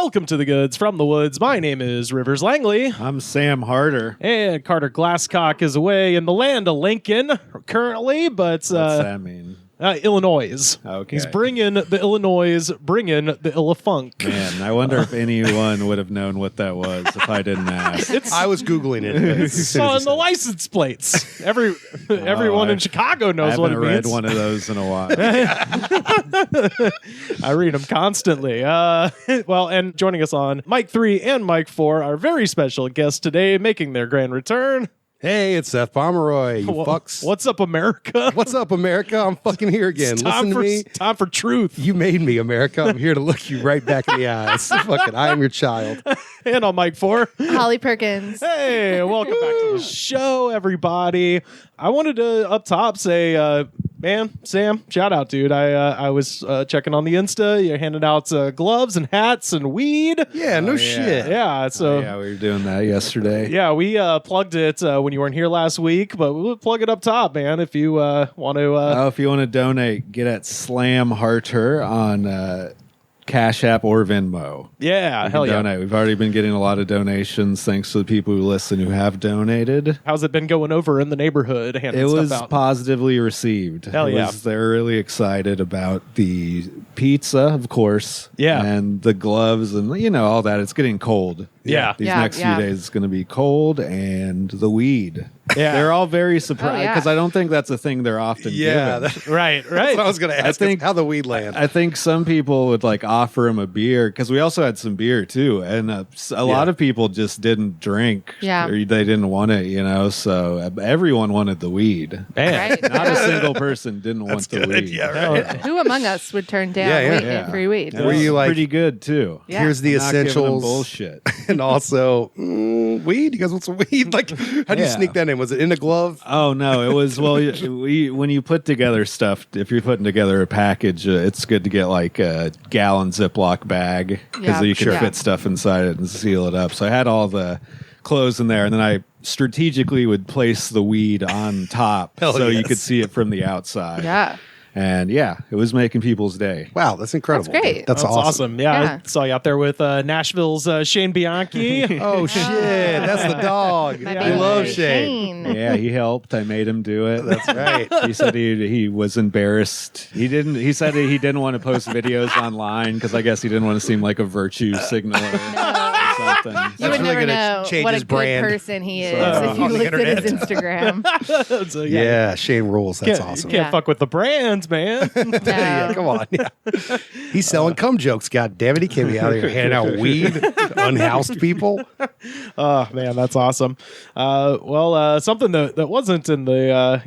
welcome to the Goods from the Woods. My name is Rivers Langley. I'm Sam Harder. And Carter Glasscock is away in the land of Lincoln currently, but... What's that mean? Illinois. Okay. He's bringing the Illinois, bringing the Illafunk. Man, I wonder if anyone would have known what that was if I didn't ask. I was Googling it. It's on the license plates. Everyone in Chicago knows what it means. I haven't read one of those in a while. I read them constantly. Well, and joining us on Mic 3 and Mic 4, our very special guests today making their grand return. Hey, it's Seth Pomeroy, you fucks. What's up, America? What's up, America? I'm fucking here again. Listen to me. Time for truth. You made me, America. I'm here to look you right back in the eyes. Fucking, I am your child. And on Mic 4, Holly Perkins. Hey, welcome back to the show, everybody. I wanted to, up top, say... man, Sam, shout out, dude. I was checking on the Insta. You're handing out gloves and hats and weed. Yeah, no shit. Yeah, so yeah, we were doing that yesterday. yeah, we plugged it when you weren't here last week, but we'll plug it up top, man. If you want to, if you want to donate, get at Slam Harter on Cash App or Venmo. yeah, hell yeah. Donate. We've already been getting a lot of donations thanks to the people who listen who have donated. How's it been going over in the neighborhood? Handing It was stuff out? positively received. Hell yeah. They're really excited about the pizza, of course. Yeah. And the gloves and, all that. It's getting cold. Yeah. These Yeah, next yeah. few days it's going to be cold, and the weed. Yeah. They're all very surprised yeah. because I don't think that's a thing they're often Yeah, given. Right. That's what I was going to ask. think- How the weed land. I think some people would offer him a beer because we also had some beer too, and a lot of people just didn't drink, Yeah. or they didn't want it, so everyone wanted the weed. Man. Right? Not a single person didn't want the good. weed. Yeah, right. Who among us would turn down Yeah, yeah. weed, Yeah. free weed? And Were it's you like- pretty good too? Yeah. Here's the I'm not giving them essentials. bullshit. And also, weed? You guys want some weed? How do you Yeah. sneak that in? Was it in a glove? Oh no, it was when you put together stuff. If you're putting together a package, it's good to get a gallon Ziploc bag because Yeah. you can Sure. fit stuff inside it and seal it up. So I had all the clothes in there, and then I strategically would place the weed on top Hell so you yes. could see it from the outside. Yeah. And yeah, it was making people's day. Wow, that's incredible. That's great. That's awesome. Yeah, Yeah. I saw you out there with Nashville's Shane Bianchi. Oh, shit. That's the dog. My I baby love boy Shane. Yeah, he helped. I made him do it. That's right. He said he was embarrassed. He said he didn't want to post videos online because I guess he didn't want to seem like a virtue signaler or something. You That's would really never gonna know change what a his good brand. person he is So, if you on the looked at his internet. Instagram. So, Yeah, Shane rules. That's can't, awesome. You can't Yeah. fuck with the brands, man. Yeah, come on. Yeah. He's selling cum jokes. God damn it. He can't be out here handing out weed to unhoused people. Oh man, that's awesome. Something that wasn't in the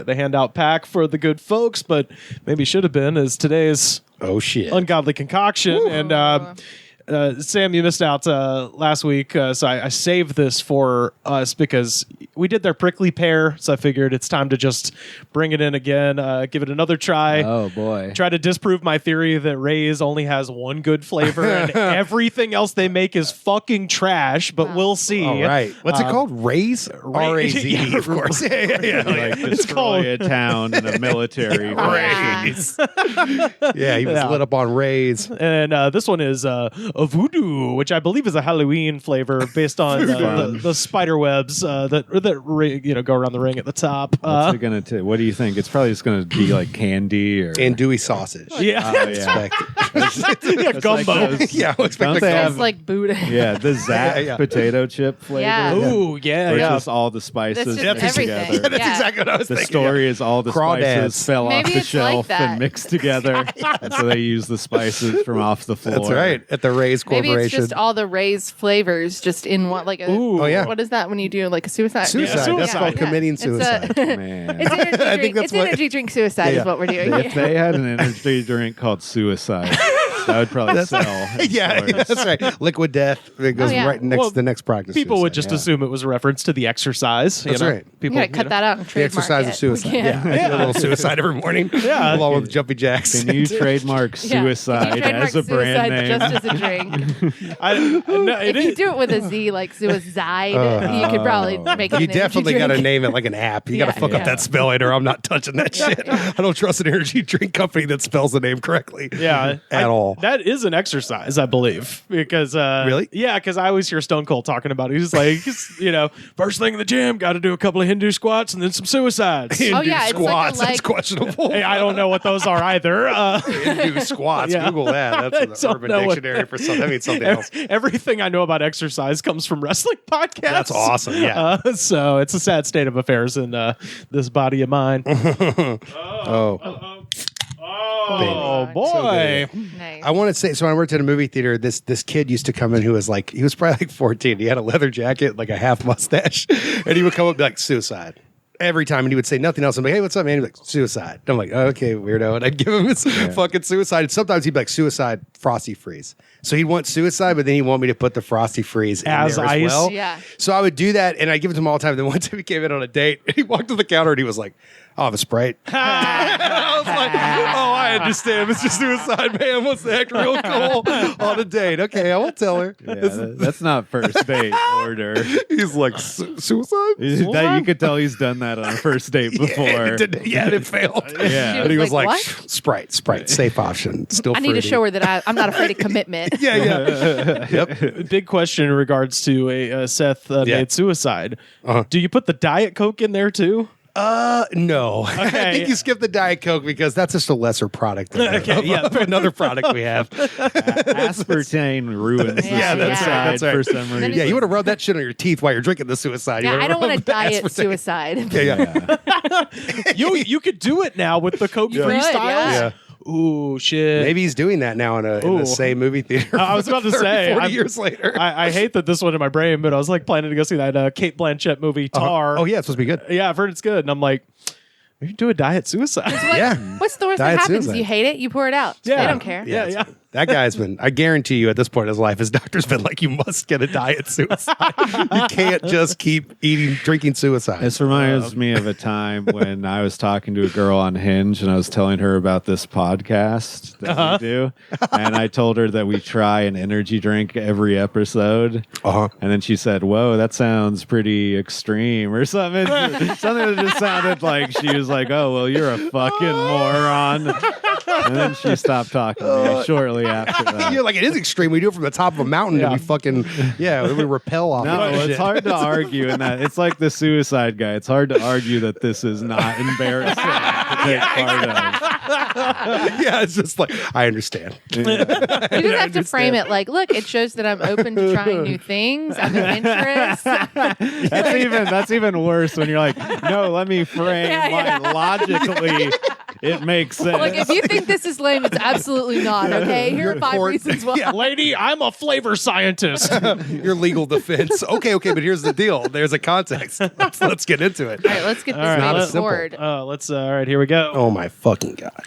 the handout pack for the good folks, but maybe should have been, is today's Oh, shit. ungodly concoction. And Sam, you missed out last week, so I saved this for us because we did their prickly pear, so I figured it's time to just bring it in again, give it another try. Oh boy. Try to disprove my theory that RAZE only has one good flavor and everything else they make is fucking trash, but we'll see. All right. What's it called? RAZE? R-A-Z-E, Yeah, of course. Yeah. Destroy a town in a military RAZE. Yeah, he was Yeah. lit up on RAZE. And this one is a voodoo, which I believe is a Halloween flavor based on the spider webs that go around the ring at the top. What's it gonna take? What do you think? It's probably just gonna be like candy or Andouille sausage. Yeah. Oh, yeah. Yeah, gumbo. Yeah, I expect Don't the they gum- have- It's like Buddha. Yeah, the Zap Yeah. potato chip flavor. Yeah. Ooh, yeah, Where yeah. it's just all the spices That's just mixed everything. together. That's Yeah. exactly what I was The thinking. story is all the Crawdads. spices fell Maybe off the it's like shelf that. and mixed together. And so they use the spices from off the floor. That's right. At the RAZE Maybe Corporation. it's just all the RAZE flavors just in one, like a. Ooh. Oh, yeah. What is that when you do like a suicide? Suicide. Yeah, That's called committing It's suicide. Man. It's energy I think drink. that's It's what- energy drink suicide Yeah. is what we're doing. If they had an energy drink called Suicide, that would probably sell. in Yeah, stores. that's right. Liquid Death. It goes Oh, yeah. right next Well, to the next product. of People would suicide. just assume it was a reference to the exercise. That's right. You People gotta cut that out and The trademark exercise it. of suicide. Yeah. Yeah. I do a little suicide every morning. Yeah. Along with jumpy jacks. Can you trademark Yeah. Suicide You trademark as a brand suicide name? just as a drink. No, If you do it with a Z, like suicide, you could probably make it. You an definitely energy got to drink. name it like an app. You got Yeah, to fuck yeah. up that spelling or I'm not touching that shit. I don't trust an energy drink company that spells the name correctly. Yeah. At all. alcohol. That is an exercise, I believe, because Really? Yeah, because I always hear Stone Cold talking about it. He's like, first thing in the gym, got to do a couple of Hindu squats and then some suicides. Oh, yeah, it's like a squats. leg- That's questionable. Hey, I don't know what those are either. Hindu squats. Yeah. Google that. That's don't an Urban know what- Dictionary for something. That means something else. Everything I know about exercise comes from wrestling podcasts. That's awesome. Yeah. So it's a sad state of affairs in this body of mine. Oh. Oh So boy! Nice. I want to say, so when I worked at a movie theater, this kid used to come in who was probably like 14. He had a leather jacket, like a half mustache, and he would come up and be like, suicide. Every time, and he would say nothing else. I'm like, hey, what's up, man? He'd be like, suicide. I'm like, okay, weirdo. And I'd give him his fucking suicide. And sometimes he'd be like, suicide, Frosty Freeze. So he'd want suicide, but then he'd want me to put the Frosty Freeze As in there ice? as well. Yeah. So I would do that, and I give it to him all the time. Then one time he came in on a date, and he walked to the counter, and he was like, I'll have a Sprite. I was like, oh, I understand. It's just suicide, man. What's the heck? Real cool on a date. Okay, I won't tell her. Yeah, that's not first date order. He's like, suicide? You could tell he's done that on a first date before. And it failed. Yeah. But he was Like, like, what? Sprite, safe option. Still I need to fruity. show her that I'm not afraid of commitment. Yeah. Yep. Big question in regards to a Seth made suicide. Do you put the Diet Coke in there too? No. I Okay. think you skipped the Diet Coke because that's just a lesser product of, Okay, of another product we have. Aspartame ruins the Yeah, that's suicide right, that's right. for some reason. Yeah, you want to rub that shit on your teeth while you're drinking the suicide. Yeah, You I wanna don't want rub to the diet aspartame. suicide. Yeah. You could do it now with the Coke You freestyles. could, yeah. Yeah. Ooh, shit. Maybe he's doing that now in Ooh. the same movie theater. I was about to 30, say, 40 I'm- years later. I hate that this one in my brain, but I was like planning to go see that Kate Blanchett movie Tar. Oh, yeah, it's supposed to be good. Yeah, I've heard it's good, and I'm like, maybe do a diet suicide. What- Yeah. What's the worst Diet that happens? suicide. You hate it, you pour it out. Yeah. They don't care. Yeah. That guy's been, I guarantee you at this point in his life, his doctor's been like, you must get a diet suicide. You can't just keep drinking suicide. This reminds me of a time when I was talking to a girl on Hinge and I was telling her about this podcast that we do. And I told her that we try an energy drink every episode. Uh-huh. And then she said, whoa, that sounds pretty extreme or something. Something that just sounded like she was like, oh, well, you're a fucking moron. And then she stopped talking to me shortly after that. You're like, it is extreme. We do it from the top of a mountain and we fucking, we repel off No, of it's shit. hard to argue in that. It's like the suicide guy. It's hard to argue that this is not embarrassing to take part of. Yeah, it's just like, I understand. You just have to frame it like, look, it shows that I'm open to trying new things. I'm an interest. That's even worse when you're like, no, let me frame why logically it makes sense. Like, if you think this is lame, it's absolutely not. Okay, here are 5 reasons why. Yeah. Lady, I'm a flavor scientist. Your legal defense. Okay, but here's the deal. There's a context. Let's get into it. All right, let's get this All right, made let's- forward. All right, here we go. Oh my fucking God.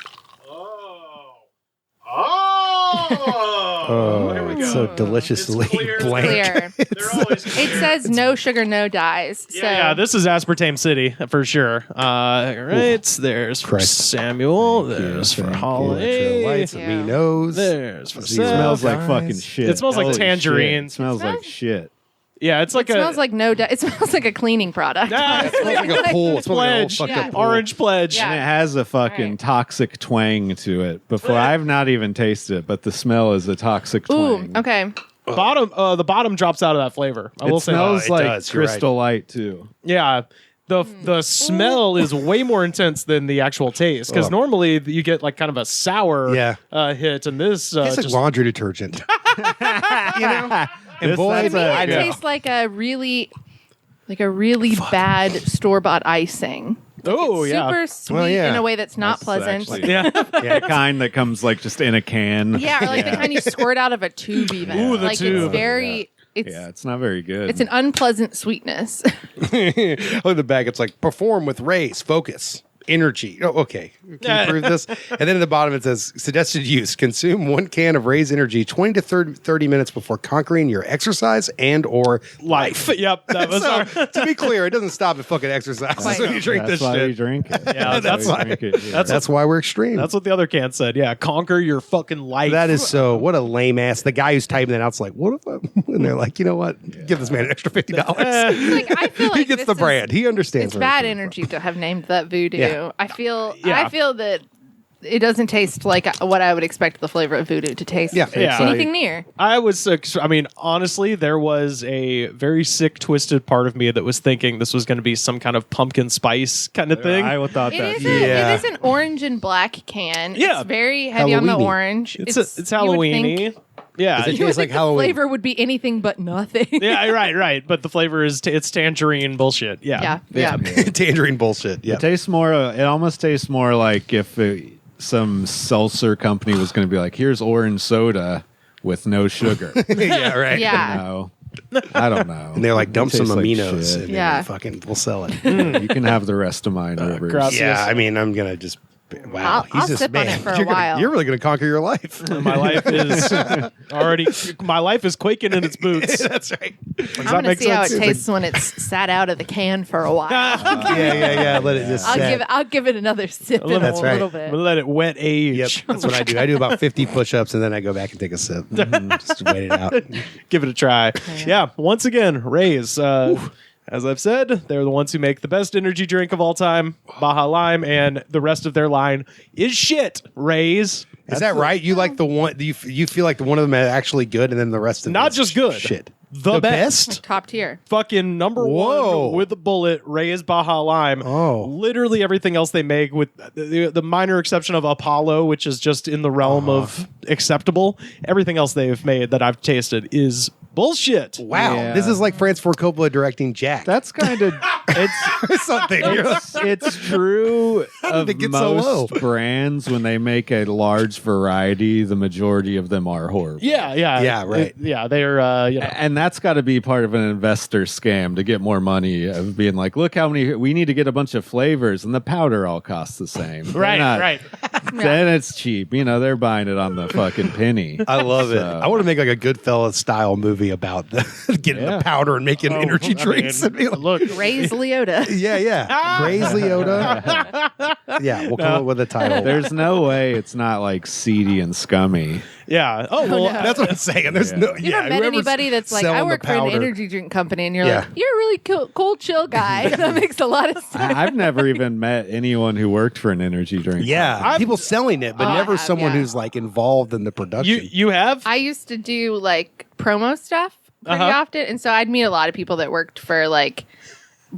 Oh, Here we it's go. so deliciously It's clear. blank. Clear. They're always It says no sugar, no dyes. So Yeah, this is Aspartame City for sure. Right, there's for Christ. Samuel. There's for Holly. Lights Yeah. me nose. There's for It It Seth. smells like Guys. fucking shit. It smells like Holy tangerine. shit. It smells like shit. Yeah, it's like it smells like no dye. It smells like a cleaning product. It smells like a pool. It smells like an old Pledge. fucking Yeah. pool. Orange Pledge. Yeah. And it has a fucking Right. toxic twang to it. Before I've not even tasted it, but the smell is a toxic Ooh, twang. okay. The bottom drops out of that flavor. I will It say that. smells it like does, you're right. Crystal Light too. Yeah. The smell is way more intense than the actual taste because Oh. normally you get like kind of a sour Yeah. hit, and this It's like just laundry detergent. You know? And This- boy, that's To me, a- it yeah. tastes like a really bad store-bought icing. oh yeah. Super sweet Well, yeah. in a way that's not That's pleasant. actually- Yeah. The kind that comes like just in a can. Yeah, or like the kind you squirt out of a tube even. Ooh, the like tube. it's very Yeah, it's not very good. it's an unpleasant sweetness. look at the back. It's like perform with RAZE, focus, energy. Oh, okay. Can you prove this? And then at the bottom it says suggested use: consume 1 can of RAZE energy 20 to 30 minutes before conquering your exercise and or Life. Yep. That was our. So, to be clear, it doesn't stop at fucking exercise Quite. when you drink That's this why we shit. drink it. Yeah, that's why why- we drink it. Yeah. That's why we're extreme. That's what the other can said. Yeah, conquer your fucking life. That is so. What a lame ass. The guy who's typing that out's like, what if I, and they're like, you know what? Give this man an extra $50. Like I feel like He gets this the is- brand. He understands. It's where bad came from. energy to have named that voodoo. Yeah. I feel Yeah. that it doesn't taste like what I would expect the flavor of voodoo to taste. Yeah. Yeah. Anything near. I was, I mean, honestly, there was a very sick, twisted part of me that was thinking this was going to be some kind of pumpkin spice kind of thing. I thought that. Yeah. It is an orange and black can. Yeah. It's very heavy on the Halloween-y. orange. It's you would Halloweeny. think- Yeah. Does it You would tastes like think the Halloween. flavor would be anything but nothing. Yeah, right. But the flavor is it's tangerine bullshit. Yeah. Yeah. Tangerine bullshit. Yeah. It tastes more. It almost tastes more like if some seltzer company was going to be like, "Here's orange soda with no sugar." yeah, right. Yeah. No, I don't know. And they're like, dump It some tastes like aminos shit. and Yeah. fucking we'll sell it. You can have the rest of mine, Rivers. gracias. Yeah, I mean, I'm gonna just. Wow, I'll sip on it for a you're while. You're really gonna conquer your life. My life is already. My life is quaking in its boots. That's right. Does I'm that gonna make see how it sense? tastes when it's sat out of the can for a while. Yeah. Let it just. set. I'll give it another sip in That's a right. little I'm bit. gonna let it wet age. Yep, that's what I do. I do about 50 push-ups and then I go back and take a sip. Just wait it out. Give it a try. Yeah. Once again, RAZE. As I've said, they're the ones who make the best energy drink of all time, Baja Lime, and the rest of their line is shit. RAZE. Is that right? You like the one? You feel like the one of them is actually good, and then the rest of them Not is just good. Shit. The best. Top tier. Fucking number Whoa. one with a bullet, RAZE Baja Lime. Oh. Literally everything else they make, with the minor exception of Apollo, which is just in the realm of acceptable. Everything else they've made that I've tasted is bullshit. Wow, Yeah. this is like Francis Ford Coppola directing Jack. That's kind of it's something. You're like, it's true of it get so low? most brands when they make a large variety. The majority of them are horrible. Yeah, right. Yeah, they're you know. And that's got to be part of an investor scam to get more money of being like, look how many we need to get a bunch of flavors, and the powder all costs the same. They're Right, not- right. Then it's cheap. You know, they're buying it on the fucking penny. I love it. So- I want to make like a Goodfellas style movie about getting Yeah. the powder and making energy drinks. and be like, Look, Raise Leota. yeah. Praise Leota. Yeah, we'll come up with a title. There's no way it's not like seedy and scummy. yeah. Oh well, That's what I'm saying. There's no. You Yeah, ever met whoever's anybody that's like, selling I the work for an powder. energy drink company, and you're Yeah. like, you're a really cool, chill guy. That makes a lot of sense. I've never even met anyone who worked for an energy drink. Yeah, people selling it, but Oh, I never have, someone yeah. who's like involved in the production. you have. I used to do like promo stuff pretty Uh-huh. often, and so I'd meet a lot of people that worked for like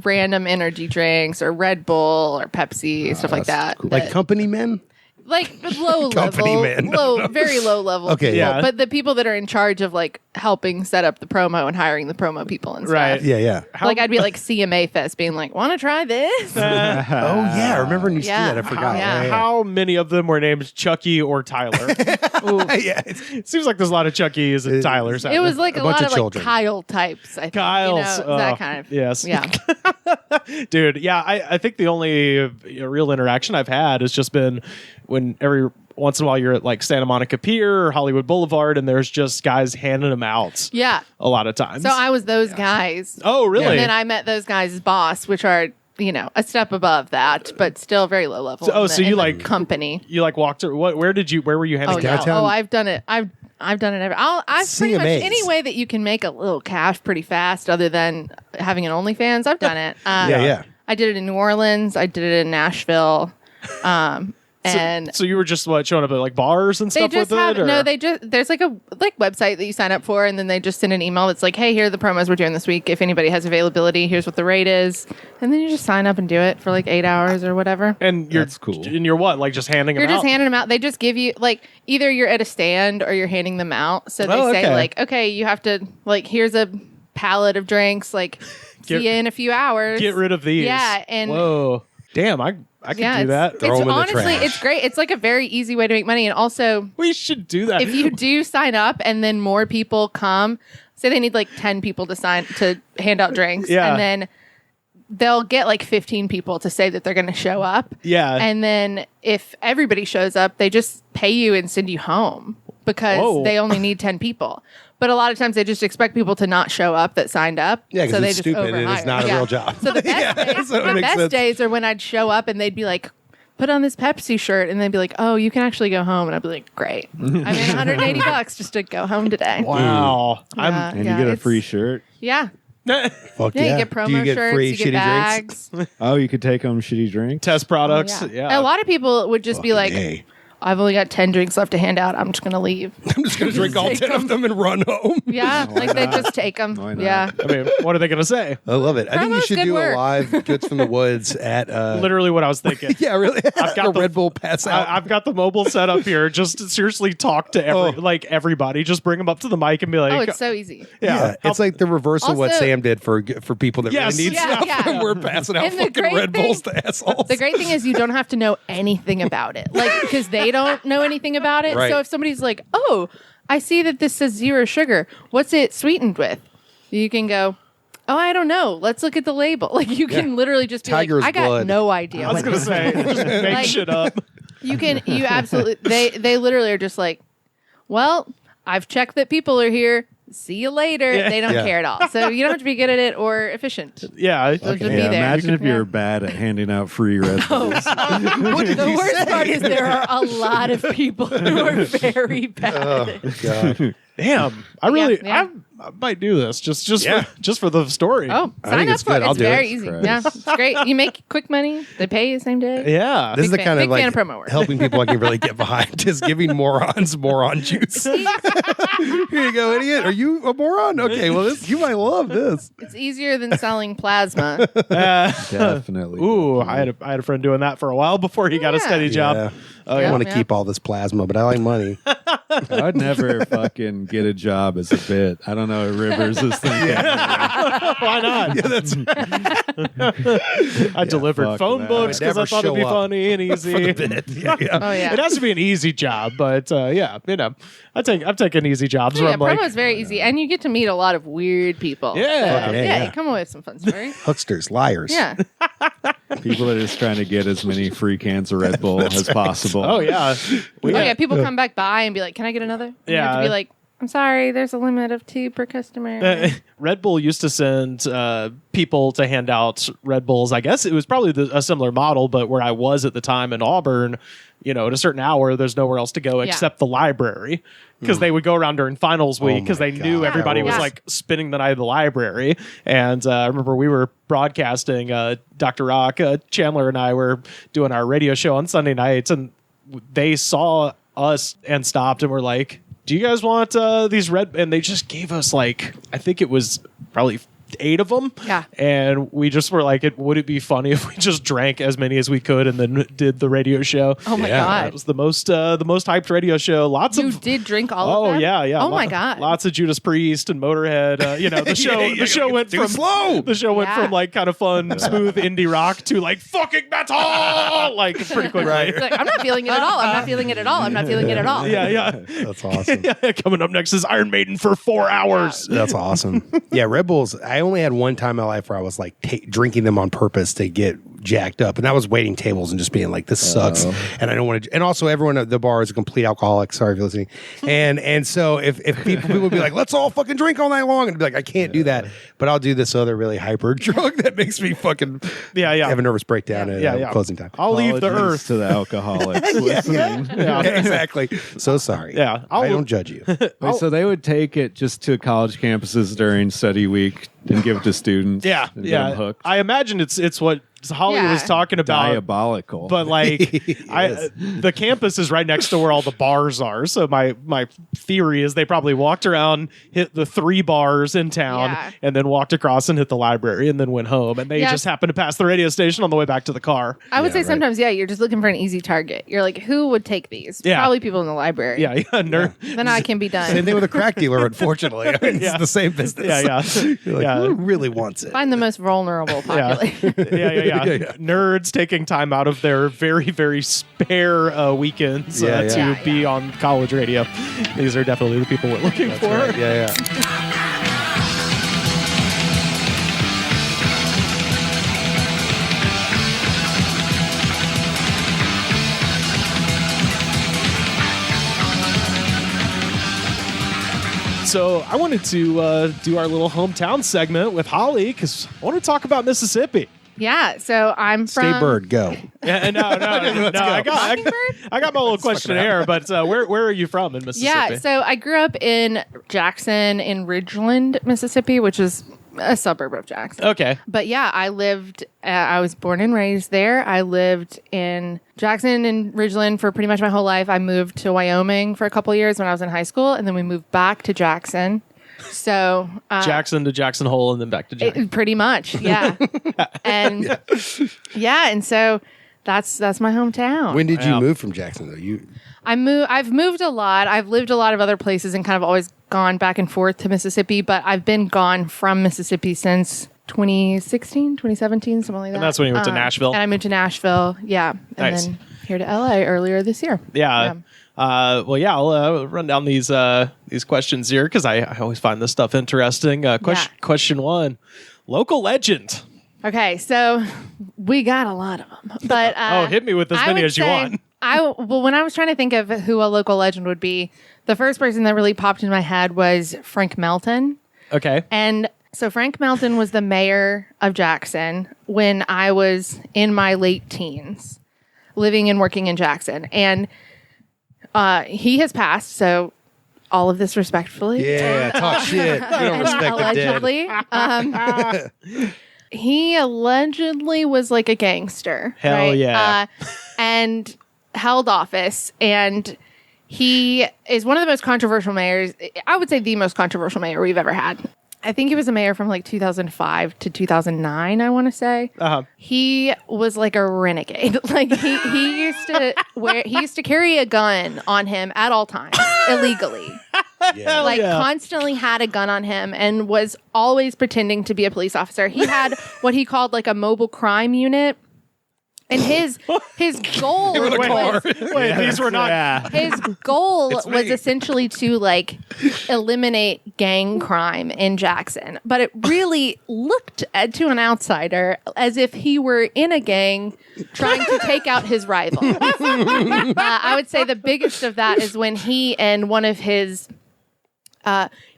random energy drinks or Red Bull or Pepsi, stuff like that. like that- company men. like low Company level, man. very low level. Okay, people. yeah. But the people that are in charge of like helping set up the promo and hiring the promo people and stuff. Right. Yeah. Like I'd be like CMA Fest, being like, "Want to try this?" Oh yeah, I remember when you Yeah. see that. I forgot. Yeah. How many of them were named Chucky or Tyler? yeah. It seems like there's a lot of Chucky's and Tylers. out It was there. like A a bunch lot of of like children. Kyle types. I think, Kyles, you know, that kind of. yes. Yeah. Dude, yeah, I think the only real interaction I've had has just been when every once in a while you're at like Santa Monica Pier or Hollywood Boulevard, and there's just guys handing them out Yeah. a lot of times. So I was those guys. oh, really? And then I met those guys' boss, which are, you know, a step above that, but still very low level. So- in so the- you in the like- company. you like walked through. Where were you handing? Oh yeah. downtown? Oh, I've done it. I've done it. I've pretty much CMAs. any way that you can make a little cash pretty fast, other than having an OnlyFans. I've done it. Yeah. I did it in New Orleans. I did it in Nashville. And So you were just showing up at like bars and they stuff just with have it? Or? no. They just there's like a website that you sign up for, and then they just send an email that's like, "Hey, here are the promos we're doing this week. If anybody has availability, here's what the rate is." And then you just sign up and do it for like 8 hours or whatever. And you're That's cool. And you're what? Like just handing You're them just out? handing them out. They just give you like either you're at a stand or you're handing them out. So they Oh, say okay. like, okay, you have to like here's a pallet of drinks. Like, Get- see you in a few hours. Get rid of these. Yeah, and whoa, damn! I could yeah, do that. It's Throw 'em in the honestly, trash. it's great. It's like a very easy way to make money, and also We should do that. if you do sign up and then more people come, say they need like 10 people to hand out drinks, Yeah. and then they'll get like 15 people to say that they're going to show up. Yeah. And then if everybody shows up, they just pay you and send you home because Whoa. they only need 10 people. But a lot of times they just expect people to not show up that signed up. Yeah, 'cause so they it's just stupid and it's overhire. not a Yeah. real job. So the best, Yeah, days, so it the makes best sense. days are when I'd show up and they'd be like, put on this Pepsi shirt, and they'd be like, oh, you can actually go home. And I'd be like, great. I made $180 just to go home today. wow. Yeah, And yeah, you get a it's- free shirt. Yeah. Fuck Yeah, yeah. you get promo Do you get shirts, free you get shitty bags. drinks? Oh, you could take home shitty drinks. Test products. Oh, Yeah. A lot of people would just be like, Hey. I've only got 10 drinks left to hand out. I'm just going to leave. I'm just going to drink all 10 of them and run home. Yeah, like they just take them. Why not? Yeah. I mean, what are they going to say? I love it. I think you Promo's should good do work. a live Goods from the Woods at... Literally what I was thinking. Yeah, really. I've got a Red Bull pass out. I've got the mobile set up here. Just to seriously talk to everybody. Just bring them up to the mic and be like, Oh, it's so easy. yeah, it's like the reverse of what Also- Sam did for people that Yes. really need Yeah, stuff. yeah. And we're passing out And the fucking great Red thing- Bulls to assholes. The great thing is you don't have to know anything about it. Like, because they don't know anything about it. Right. So if somebody's like, oh, I see that this says 0 sugar. What's it sweetened with? You can go, oh, I don't know. Let's look at the label. Like, you can literally just be Tiger's like, I got blood. no idea. I was what going to say, just make Like- shit up. you absolutely, they literally are just like, well, I've checked that people are here. See you later. Yeah. They don't Yeah. care at all. So you don't have to be good at it or efficient. Yeah. They'll just be Yeah, there. imagine if Yeah. you're bad at handing out free Red Bulls. What did The you worst say? part is there are a lot of people who are very bad. Oh, God. Damn. I really, yeah. I might do this just Yeah. for the story. Oh, I sign think up it's for good. it. I'll It's do very it. easy. Christ. Yeah, it's great. You make quick money. They pay you the same day. Yeah. This is the Big kind fan- of like big fan of promo work. helping people I can really get behind is giving morons moron juice. Here you go, idiot. Are you a moron? Okay, well, you might love this. It's easier than selling plasma. Definitely. Ooh, I had a friend doing that for a while before he got a Yeah. steady job. Yeah. Oh, I yeah. want to Yeah. keep all this plasma, but I like money. I'd never fucking get a job as a bit. I don't know what Rivers is thinking. Why not? Yeah, that's I delivered fuck phone that. books because Never I thought it'd be show up. funny and easy. yeah, yeah. Oh yeah. It has to be an easy job, but yeah, I've taken easy jobs where Yeah, I'm like, promo is very easy, and you get to meet a lot of weird people. Yeah. So, Okay, yeah, yeah. come up with some fun stories. Hucksters, liars. Yeah, People are just trying to get as many free cans of Red Bull as possible. oh yeah, we oh got- yeah. People come back by and be like, "Can I get another?" And you have to Yeah. be like, "I'm sorry, there's a limit of 2 per customer." Red Bull used to send people to hand out Red Bulls. I guess it was probably a similar model, but where I was at the time in Auburn, at a certain hour, there's nowhere else to go except the library because they would go around during finals week because my they knew God. everybody was Yeah. like spending the night at the library. And I remember we were broadcasting, Dr. Rock, Chandler and I were doing our radio show on Sunday nights, and they saw us and stopped and were like, do you guys want these and they just gave us like, I think it was probably 8 of them. Yeah. And we just were like, would it be funny if we just drank as many as we could and then did the radio show? Oh my Yeah. god! It was the most hyped radio show. Lots You of did drink all Oh of them? yeah, yeah. Oh my god! Lots of Judas Priest and Motorhead. The show. Yeah, The show went too from slow. The show went Yeah. from like kind of fun, smooth indie rock to like fucking metal, like pretty quickly. Right. You're like, I'm not feeling it at all. I'm not feeling it at all. I'm not feeling it at all. Yeah, yeah. That's awesome. Yeah, coming up next is Iron Maiden for 4 hours. That's awesome. Yeah, Red Bulls. I only had one time in my life where I was like drinking them on purpose to get jacked up, and that was waiting tables and just being like, "This sucks," and I don't want to. And also, everyone at the bar is a complete alcoholic. Sorry if you're listening. And so if people would be like, "Let's all fucking drink all night long," and I'd be like, "I can't do that," but I'll do this other really hyper drug that makes me fucking Yeah, yeah. have a nervous breakdown Yeah, at yeah. closing time. I'll leave the Apologies earth. to the alcoholics listening. Yeah. Exactly. So sorry. Yeah, I don't judge you. Wait, so they would take it just to college campuses during study week and give it to students. Yeah, and get yeah. them hooked. I imagine it's what Holly Yeah. was talking about. Diabolical. But like, Yes. the campus is right next to where all the bars are. So my theory is they probably walked around, hit the 3 bars in town, Yeah. and then walked across and hit the library, and then went home. And they Yeah. just happened to pass the radio station on the way back to the car. I would say right. sometimes, you're just looking for an easy target. You're like, who would take these? Yeah. Probably people in the library. Yeah, nerd. Then I can be done. Same thing with a crack dealer, unfortunately. I mean, Yeah. It's the same business. Yeah, yeah, You're like, yeah. who really wants it? Find the most vulnerable Yeah. population. yeah. Nerds taking time out of their very, very spare weekends Yeah, yeah. to Yeah, be on college radio. These are definitely the people we're looking for. Right. Yeah, yeah. So I wanted to do our little hometown segment with Holly because I want to talk about Mississippi. Yeah. So I'm from. Stay bird, go. Yeah, no. I got my little questionnaire, but where are you from in Mississippi? Yeah. So I grew up in Jackson in Ridgeland, Mississippi, which is a suburb of Jackson. Okay. But yeah, I was born and raised there. I lived in Jackson and Ridgeland for pretty much my whole life. I moved to Wyoming for a couple years when I was in high school, and then we moved back to Jackson. So Jackson to Jackson Hole and then back to Jackson. pretty much, yeah. And and so that's my hometown. When did you move from Jackson though? I've moved a lot. I've lived a lot of other places and kind of always gone back and forth to Mississippi, but I've been gone from Mississippi since 2016, 2017, something like that. And that's when you went to Nashville? And I moved to Nashville, yeah. And Nice. then here to LA earlier this year. Yeah. I'll run down these questions here because I always find this stuff interesting. Question 1, local legend. Okay, so we got a lot of them, but hit me with as many as you want. When I was trying to think of who a local legend would be, the first person that really popped in my head was Frank Melton. Okay. And so Frank Melton was the mayor of Jackson when I was in my late teens, living and working in Jackson. And he has passed, so all of this respectfully. Yeah, talk shit. We don't respect the dead. Allegedly. He allegedly was like a gangster. Hell right? yeah. And held office. And he is one of the most controversial mayors. I would say the most controversial mayor we've ever had. I think he was a mayor from like 2005 to 2009, I want to say. Uh-huh. He was like a renegade. Like he used to carry a gun on him at all times illegally. Constantly had a gun on him and was always pretending to be a police officer. He had what he called like a mobile crime unit. And his goal these were not. His goal was essentially to like eliminate gang crime in Jackson, but it really looked to an outsider as if he were in a gang trying to take out his rival. I would say the biggest of that is when he and one of his.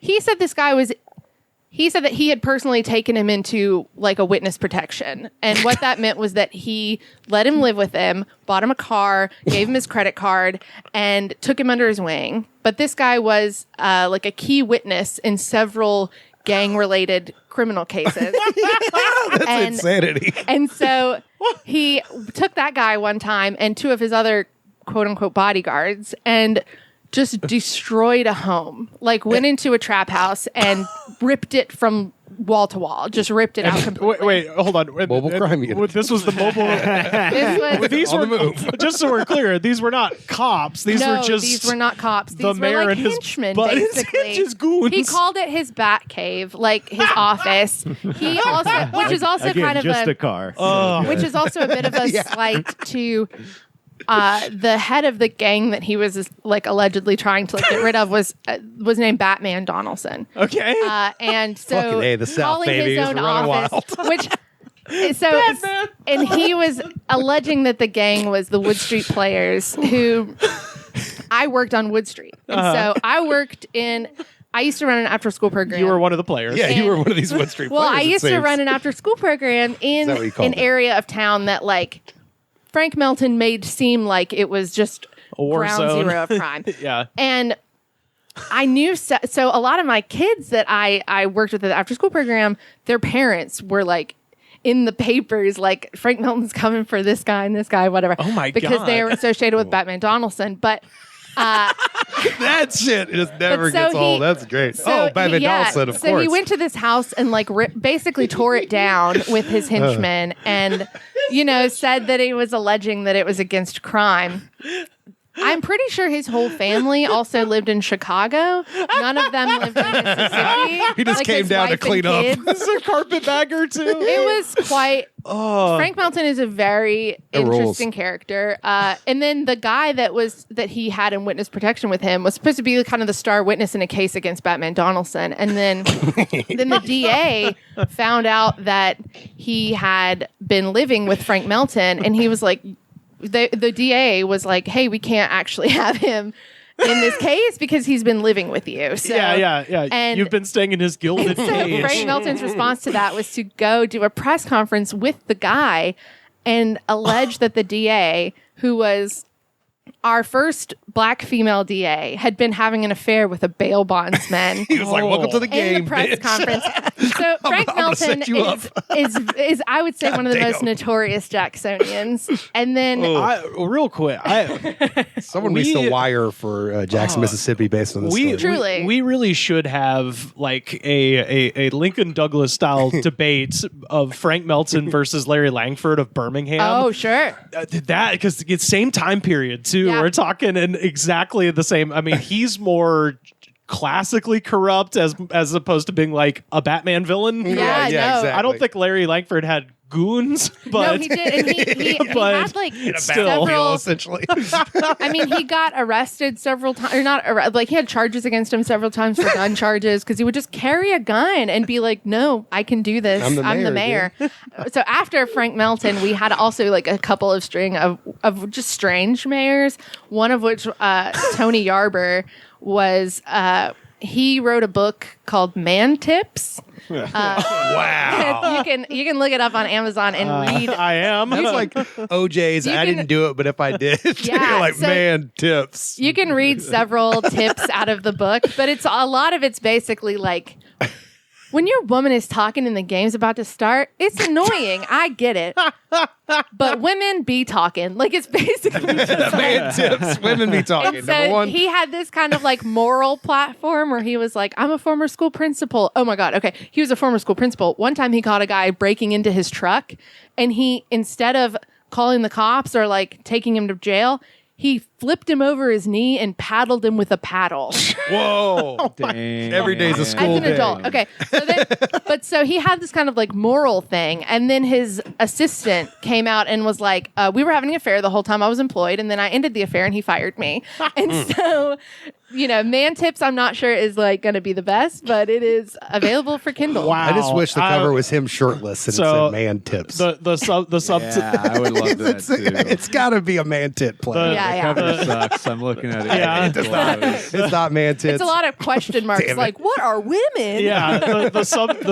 He said that he had personally taken him into like a witness protection. And what that meant was that he let him live with him, bought him a car, gave him his credit card, and took him under his wing. But this guy was like a key witness in several gang-related criminal cases. That's insanity. And so he took that guy one time and two of his other quote-unquote bodyguards and just destroyed a home, like went into a trap house and ripped it from wall to wall, just ripped it out completely. Wait, hold on. Mobile crime unit. This was the mobile. These on were, the move. just so we're clear, these were not cops. These were not cops. These the were mayor like and his henchmen, buddies basically. and his goons. He called it his bat cave, like his office. He also, which is also Again, kind of just a car. which is also a bit of a slight to the head of the gang that he was like allegedly trying to like get rid of was named Batman Donaldson. Okay. And so Fucking A, the South, calling baby, his is own running office, which and he was alleging that the gang was the Wood Street Players who I worked on Wood Street. And so I used to run an after school program. You were one of the players. Yeah, you were one of these Wood Street players. Well, I used to seems. run an after school program in an area of town that like Frank Melton made seem like it was just A war ground zone. zero of crime. Yeah. And I knew so a lot of my kids that I worked with at the after school program, their parents were like in the papers, like Frank Melton's coming for this guy and this guy, whatever. Oh my God. Because they were associated with Batman Donaldson. But that shit just never so gets old. he- That's great. so Batman yeah, Donaldson, of so course. he went to this house and like basically tore it down with his henchmen and, said that he was alleging that it was against crime. I'm pretty sure his whole family also lived in Chicago. None of them lived in Mississippi. He just came his down to wife and clean up. kids. This is a carpetbagger too. It was quite. Frank Melton is a very interesting character. And then the guy that he had in witness protection with him was supposed to be kind of the star witness in a case against Batman Donaldson. And then the DA found out that he had been living with Frank Melton, and he was like, the DA was like, hey, we can't actually have him in this case because he's been living with you. So, yeah. And You've been staying in his gilded so cage. Frank Melton's response to that was to go do a press conference with the guy and allege that the DA, who was our first black female DA had been having an affair with a bail bondsman. He was like, "Welcome to the game, in the press bitch." conference. So Frank Melton is I would say one of the most notorious Jacksonians. And then real quick, Someone needs to wire for Jackson, Mississippi, based on this story. Truly. we really should have like a Lincoln Douglas style debate of Frank Melton versus Larry Langford of Birmingham. Oh, sure. That because it's same time period too. Yeah. We're talking in exactly the same. I mean, he's more classically corrupt as opposed to being like a Batman villain. Yeah, Yeah, no. exactly. I don't think Larry Langford had goons, but No, he did. And he but had like still. several. essentially. I mean, he got arrested several times, or not, like he had charges against him several times for gun charges because he would just carry a gun and be like, "No, I can do this. I'm the mayor, So after Frank Melton, we had also like a couple of string of just strange mayors. One of which, Tony Yarber, was. He wrote a book called Man Tips. Wow. You can look it up on Amazon and read. I am. That's like OJ's. I didn't do it, but if I did, Yeah, you're like, so- man, tips. You can read several tips out of the book, but a lot of it's basically like when your woman is talking and the game's about to start, it's annoying. I get it. But women be talking. Like it's basically just Man, tips. Women be talking. Number so one. he had this kind of like moral platform where he was like, I'm a former school principal. Oh my God. Okay. He was a former school principal. One time he caught a guy breaking into his truck and he, instead of calling the cops or like taking him to jail, he flipped him over his knee and paddled him with a paddle. Whoa. Dang. Every day's a As school an day. adult. Okay. So he had this kind of like moral thing. And then his assistant came out and was like, we were having an affair the whole time I was employed. And then I ended the affair and he fired me. And so, Man Tips, I'm not sure is like going to be the best, but it is available for Kindle. Wow. I just wish the cover was him shirtless and it So, said man tips. The sub Yeah, I would love that too. It's got to be a man tit play. Yeah, The cover sucks. I'm looking at it. Yeah. It's not. It's not man tits. It's a lot of question marks. Damn it. Like, what are women? Yeah, the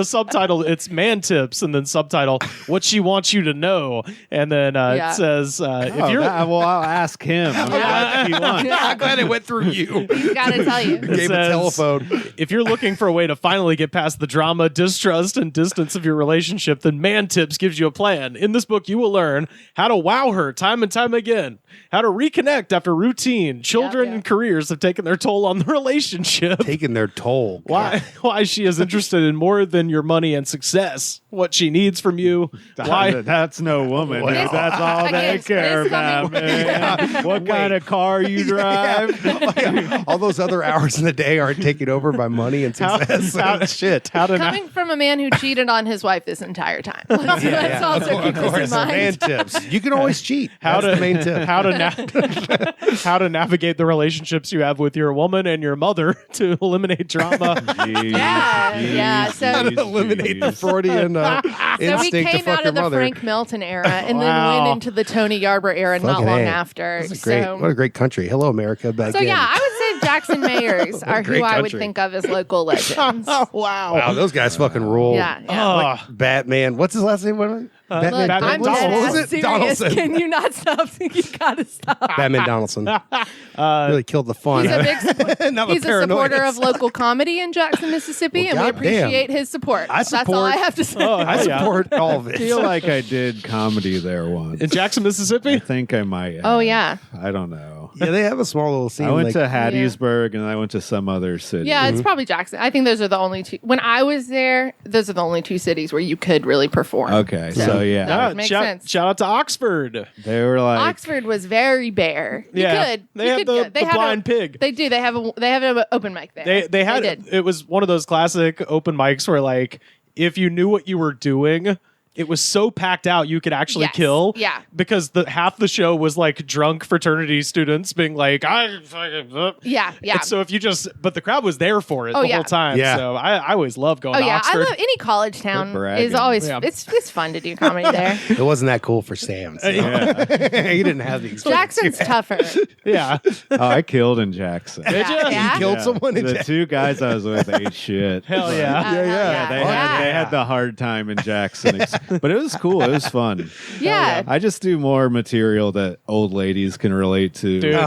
subtitle, it's Man Tips, and then subtitle, what she wants you to know. And then Yeah. it says, if you're... I'll ask him. I'm glad he wants. I'm glad it went through you. He's got to tell you. Gave a says, telephone. If you're looking for a way to finally get past the drama, distrust, and distance of your relationship, then Man Tips gives you a plan. In this book, you will learn how to wow her time and time again, how to reconnect after routine. Children yeah. and careers have taken their toll on the relationship. Taking their toll. Why she is interested in more than your money and success. What she needs from you. Why? That's no woman. Well, dude. That's all they again, care this is about, something- man. What kind of car you drive? All those other hours in the day aren't taken over by money and success. Shit. How to Coming from a man who cheated on his wife this entire time. Let's also keep this in mind. Man tips. You can always cheat. How That's to the main tip. how to navigate the relationships you have with your woman and your mother to eliminate drama. Yeah. So How to eliminate the Freudian So we instinct to came fuck out your of the mother. Frank Melton era and then Wow. went into the Tony Yarber era not Fucking long A. after. That's a great, what a great country. Hello, America. Back So in. yeah, I would say Jackson mayors are who Great I would country. think of as local legends. Wow. Wow, those guys fucking rule. Yeah. Yeah. Ugh. Batman. What's his last name? Batman. Look, Batman I'm Donaldson. dead What ass was it? serious. Donaldson. Can you not stop? You gotta stop. Batman Donaldson. Really killed the fun. He's a big supporter. Not the He's a supporter paranoia. of local comedy in Jackson, Mississippi, Well, and we goddamn. appreciate his support. I That's all support- I have to say. I support all of I it. feel like I did comedy there once. In Jackson, I Mississippi? think I might have. Oh, yeah. I don't know. Yeah, they have a small little scene. I went like, to Hattiesburg and I went to some other city. Yeah, it's probably Jackson. I think those are the only two. When I was there, those are the only two cities where you could really perform. Okay, so yeah. That would make shout, sense. shout out to Oxford. They were like, Oxford was very bare. You Yeah. could. They you have could the- go. They the had blind pig. They do. They have an open mic there. They had did. it was one of those classic open mics where like if you knew what you were doing, it was so packed out you could actually Yes. kill. Yeah. Because half the show was like drunk fraternity students being like, I fucking Yeah. And so if you but the crowd was there for it Oh, the yeah. whole time. Yeah. So I always love going Oh to yeah, Oxford. I love any college town. Quit bragging. Is always Yeah. it's fun to do comedy there. it wasn't that cool for Sam. So. he didn't have the experience. Jackson's tougher. yeah. oh, I killed in Jackson. Did you? Yeah. He killed someone in The Jackson. two guys I was with ate shit. Hell yeah. Yeah, they Yeah. had the hard time in Jackson. But it was cool. It was fun. Yeah. I just do more material that old ladies can relate to. Dude. You know?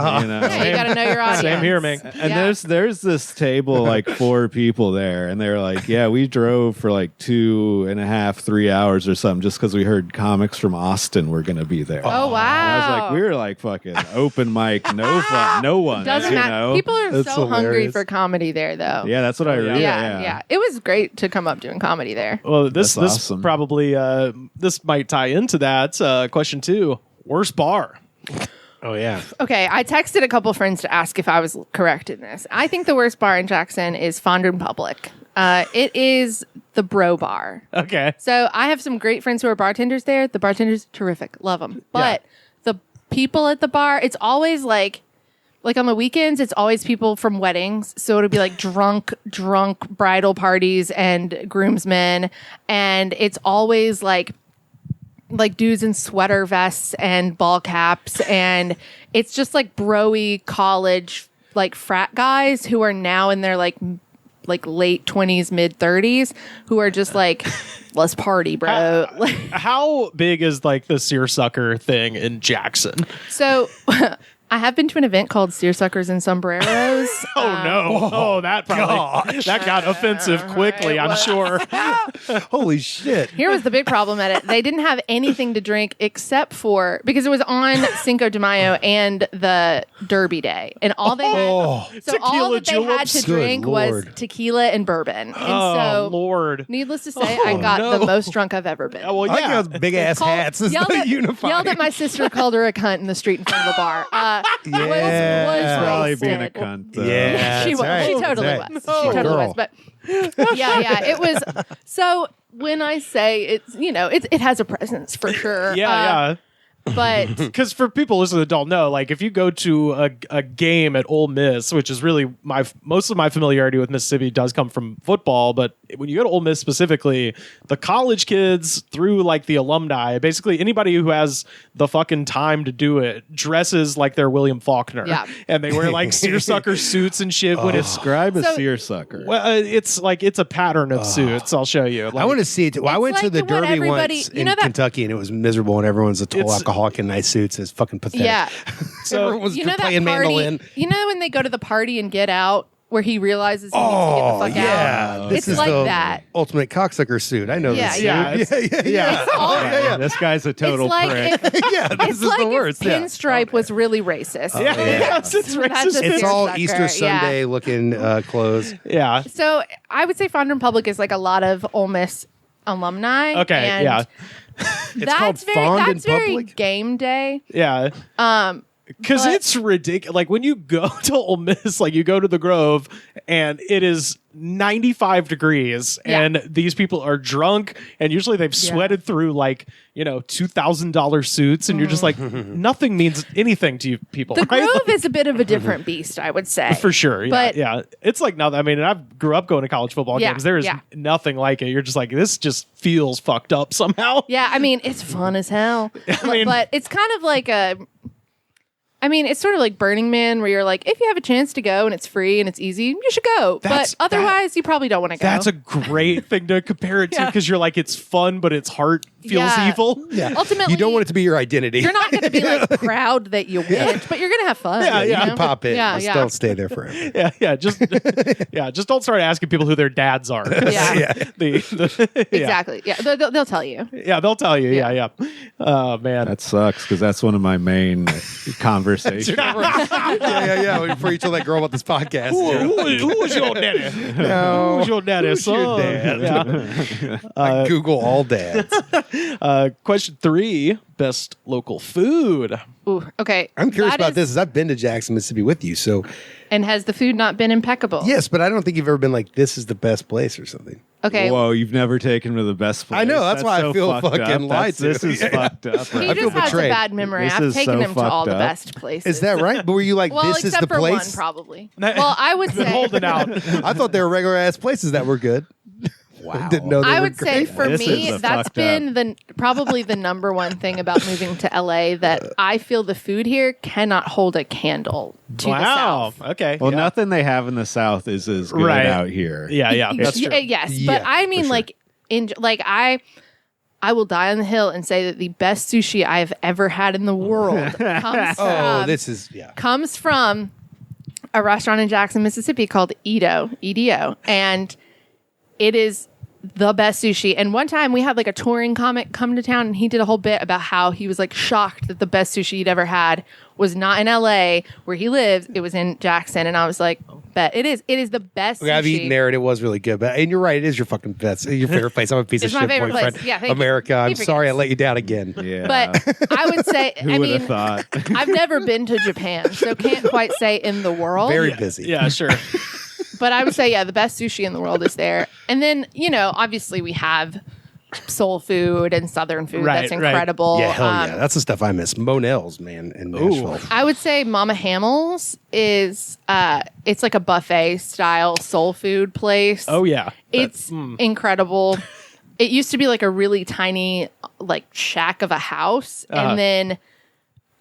Yeah, you got to know your audience. Same here, man. And there's this table, like 4 people there, and they're like, yeah, we drove for like 2.5, 3 hours or something just because we heard comics from Austin were going to be there. Oh, wow. And I was like, we were like fucking open mic, no one. Doesn't you matter. know? People are That's so hungry hilarious. for comedy there, though. Yeah, that's what I read. Yeah. It was great to come up doing comedy there. Well, this That's awesome. probably this might tie into that. Question 2: worst bar. Oh yeah. Okay, I texted a couple friends to ask if I was correct in this. I think the worst bar in Jackson is Fondren Public. It is the bro bar. Okay. So I have some great friends who are bartenders there. The bartenders, terrific. Love them. But the people at the bar, it's always like on the weekends, it's always people from weddings. So it'll be like drunk bridal parties and groomsmen. And it's always like dudes in sweater vests and ball caps. And it's just like bro-y college, like frat guys who are now in their like late 20s, mid 30s, who are just like, let's party, bro. How big is like the seersucker thing in Jackson? So I have been to an event called Seersuckers and Sombreros. Oh no! Oh, that probably that got offensive quickly. I'm sure. Holy shit. Here was the big problem at it. They didn't have anything to drink except for, because it was on Cinco de Mayo and the Derby Day. And all they had, so all that they had to Good drink was Lord. tequila and bourbon. And Oh so, Lord! needless to say, I got the most drunk I've ever been. Oh, well, I like yeah. those big ass hats. It's yelled, the at, unifying. yelled at my sister, called her a cunt in the street in front of the bar. Yeah. Was Probably wasted. being a cunt. Though. Yeah. She that's was. right. She totally That's was. right. She totally Girl. was. But it was. So when I say it's, it has a presence for sure. Yeah. But Because for people listening that don't know, like if you go to a game at Ole Miss, which is really most of my familiarity with Mississippi does come from football, but when you go to Ole Miss specifically, the college kids through like the alumni, basically anybody who has the fucking time to do it dresses like they're William Faulkner. Yeah. And they wear like seersucker suits and shit. When it's Describe a So- seersucker. well, it's a pattern of suits. I'll show you. I want to see it. Well, I went to like the what Derby everybody- once you in know that- Kentucky, and it was miserable, and everyone's a total It's- alcoholic in nice suits. It's fucking pathetic. yeah, So Everyone was you know that playing party. mandolin. You know when they go to the party and get out, where he realizes he needs to get the fuck yeah. out. This It's is like the that. ultimate cocksucker suit. I know Yeah, this. yeah. Suit. Yeah. all- yeah. This guy's a total It's like prick. if, Yeah, this it's is like the if worst. Yeah. Pinstripe was really racist. yeah, That's it's a racist. It's all seersucker, Easter yeah. Sunday looking clothes. Yeah. So I would say Fondren Public is like a lot of Ole Miss alumni. Okay. and Yeah. It's called that's very Public? game day. Yeah. Because But- it's ridiculous. Like when you go to Ole Miss, like you go to the Grove, and it is 95 degrees, Yeah. and these people are drunk, and usually they've sweated through like $2,000 suits, and you're just like, nothing means anything to you people. The right? Grove is a bit of a different beast, I would say. For sure, yeah, But- yeah. It's like nothing. I mean, I grew up going to college football Yeah, games. There is yeah. nothing like it. You're just like, this just feels fucked up somehow. Yeah, I mean, it's fun as hell. mean- but it's kind of like it's sort of like Burning Man, where you're like, if you have a chance to go and it's free and it's easy, you should go. That's- But otherwise, you probably don't want to go. That's a great thing to compare it to, Yeah. because you're like, it's fun, but its heart feels Yeah. evil. Yeah. Ultimately, you don't want it to be your identity. You're not going to be like proud that you went, but you're going to have fun. Yeah, You yeah. can know? pop in. Yeah, Just yeah. don't stay there forever. Yeah. Just don't start asking people who their dads are. Yeah. Yeah, Exactly. Yeah, they'll tell you. yeah, they'll tell you. Yeah. Oh man, That sucks because that's one of my main conversations. yeah. Before you tell that girl about this podcast. who was your daddy? No. Who's your daddy? Who's your son? dad? I Google all dads. Question 3: best local food. Ooh, okay. I'm curious That about is- this. Is I've been to Jackson, Mississippi with you. So, And has the food not been impeccable? yes, but I don't think you've ever been like, this is the best place or something. Okay. Whoa, you've never taken me to the best place. I know, that's why I so feel fucked fucking up. lied to. This is Yeah. fucked up. He I feel just has a betrayed. bad memory. This I've is taken so him to all the fucked up. best places. Is that right? But were you like, Well, this is except the for place? one, probably. Well, I would Been say. holding out. I thought they were regular ass places that were good. Wow. Didn't know they I were would say great. for This me, is that's fucked been probably the number one thing about moving to LA, that I feel the food here cannot hold a candle to the Wow. South. Okay. Well, yeah. nothing they have in the South is as good Right. out here. Yeah. That's true. Yes, Yeah, but I mean, for sure. like I will die on the hill and say that the best sushi I have ever had in the world comes from a restaurant in Jackson, Mississippi called EDO, and it is the best sushi. And one time we had like a touring comic come to town, and he did a whole bit about how he was like shocked that the best sushi he'd ever had was not in LA where he lives. It was in Jackson. And I was like, bet it is. It is the best sushi. I've eaten there and it was really good. And you're right, it is your fucking best, your favorite place. I'm a piece of shit boyfriend. Yeah, America. I'm sorry I let you down again. Yeah. But I would say, Who would have thought? I've never been to Japan, so can't quite say in the world. Very busy. Yeah, sure. But I would say, yeah, the best sushi in the world is there. And then, obviously we have soul food and Southern food. Right, that's incredible. Yeah, hell yeah. That's the stuff I miss. Monell's, man, in Nashville. I would say Mama Hamil's is, it's like a buffet style soul food place. Oh, yeah. It's incredible. It used to be like a really tiny, like shack of a house. And then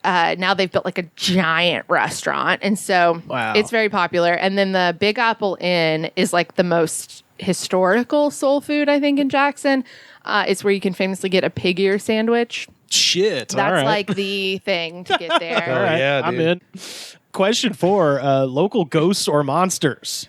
now they've built like a giant restaurant. And so it's very popular. And then the Big Apple Inn is like the most historical soul food, I think, in Jackson. It's where you can famously get a pig ear sandwich. Shit. That's like the thing to get there. All right. Yeah, I'm dude. in. Question 4, local ghosts or monsters?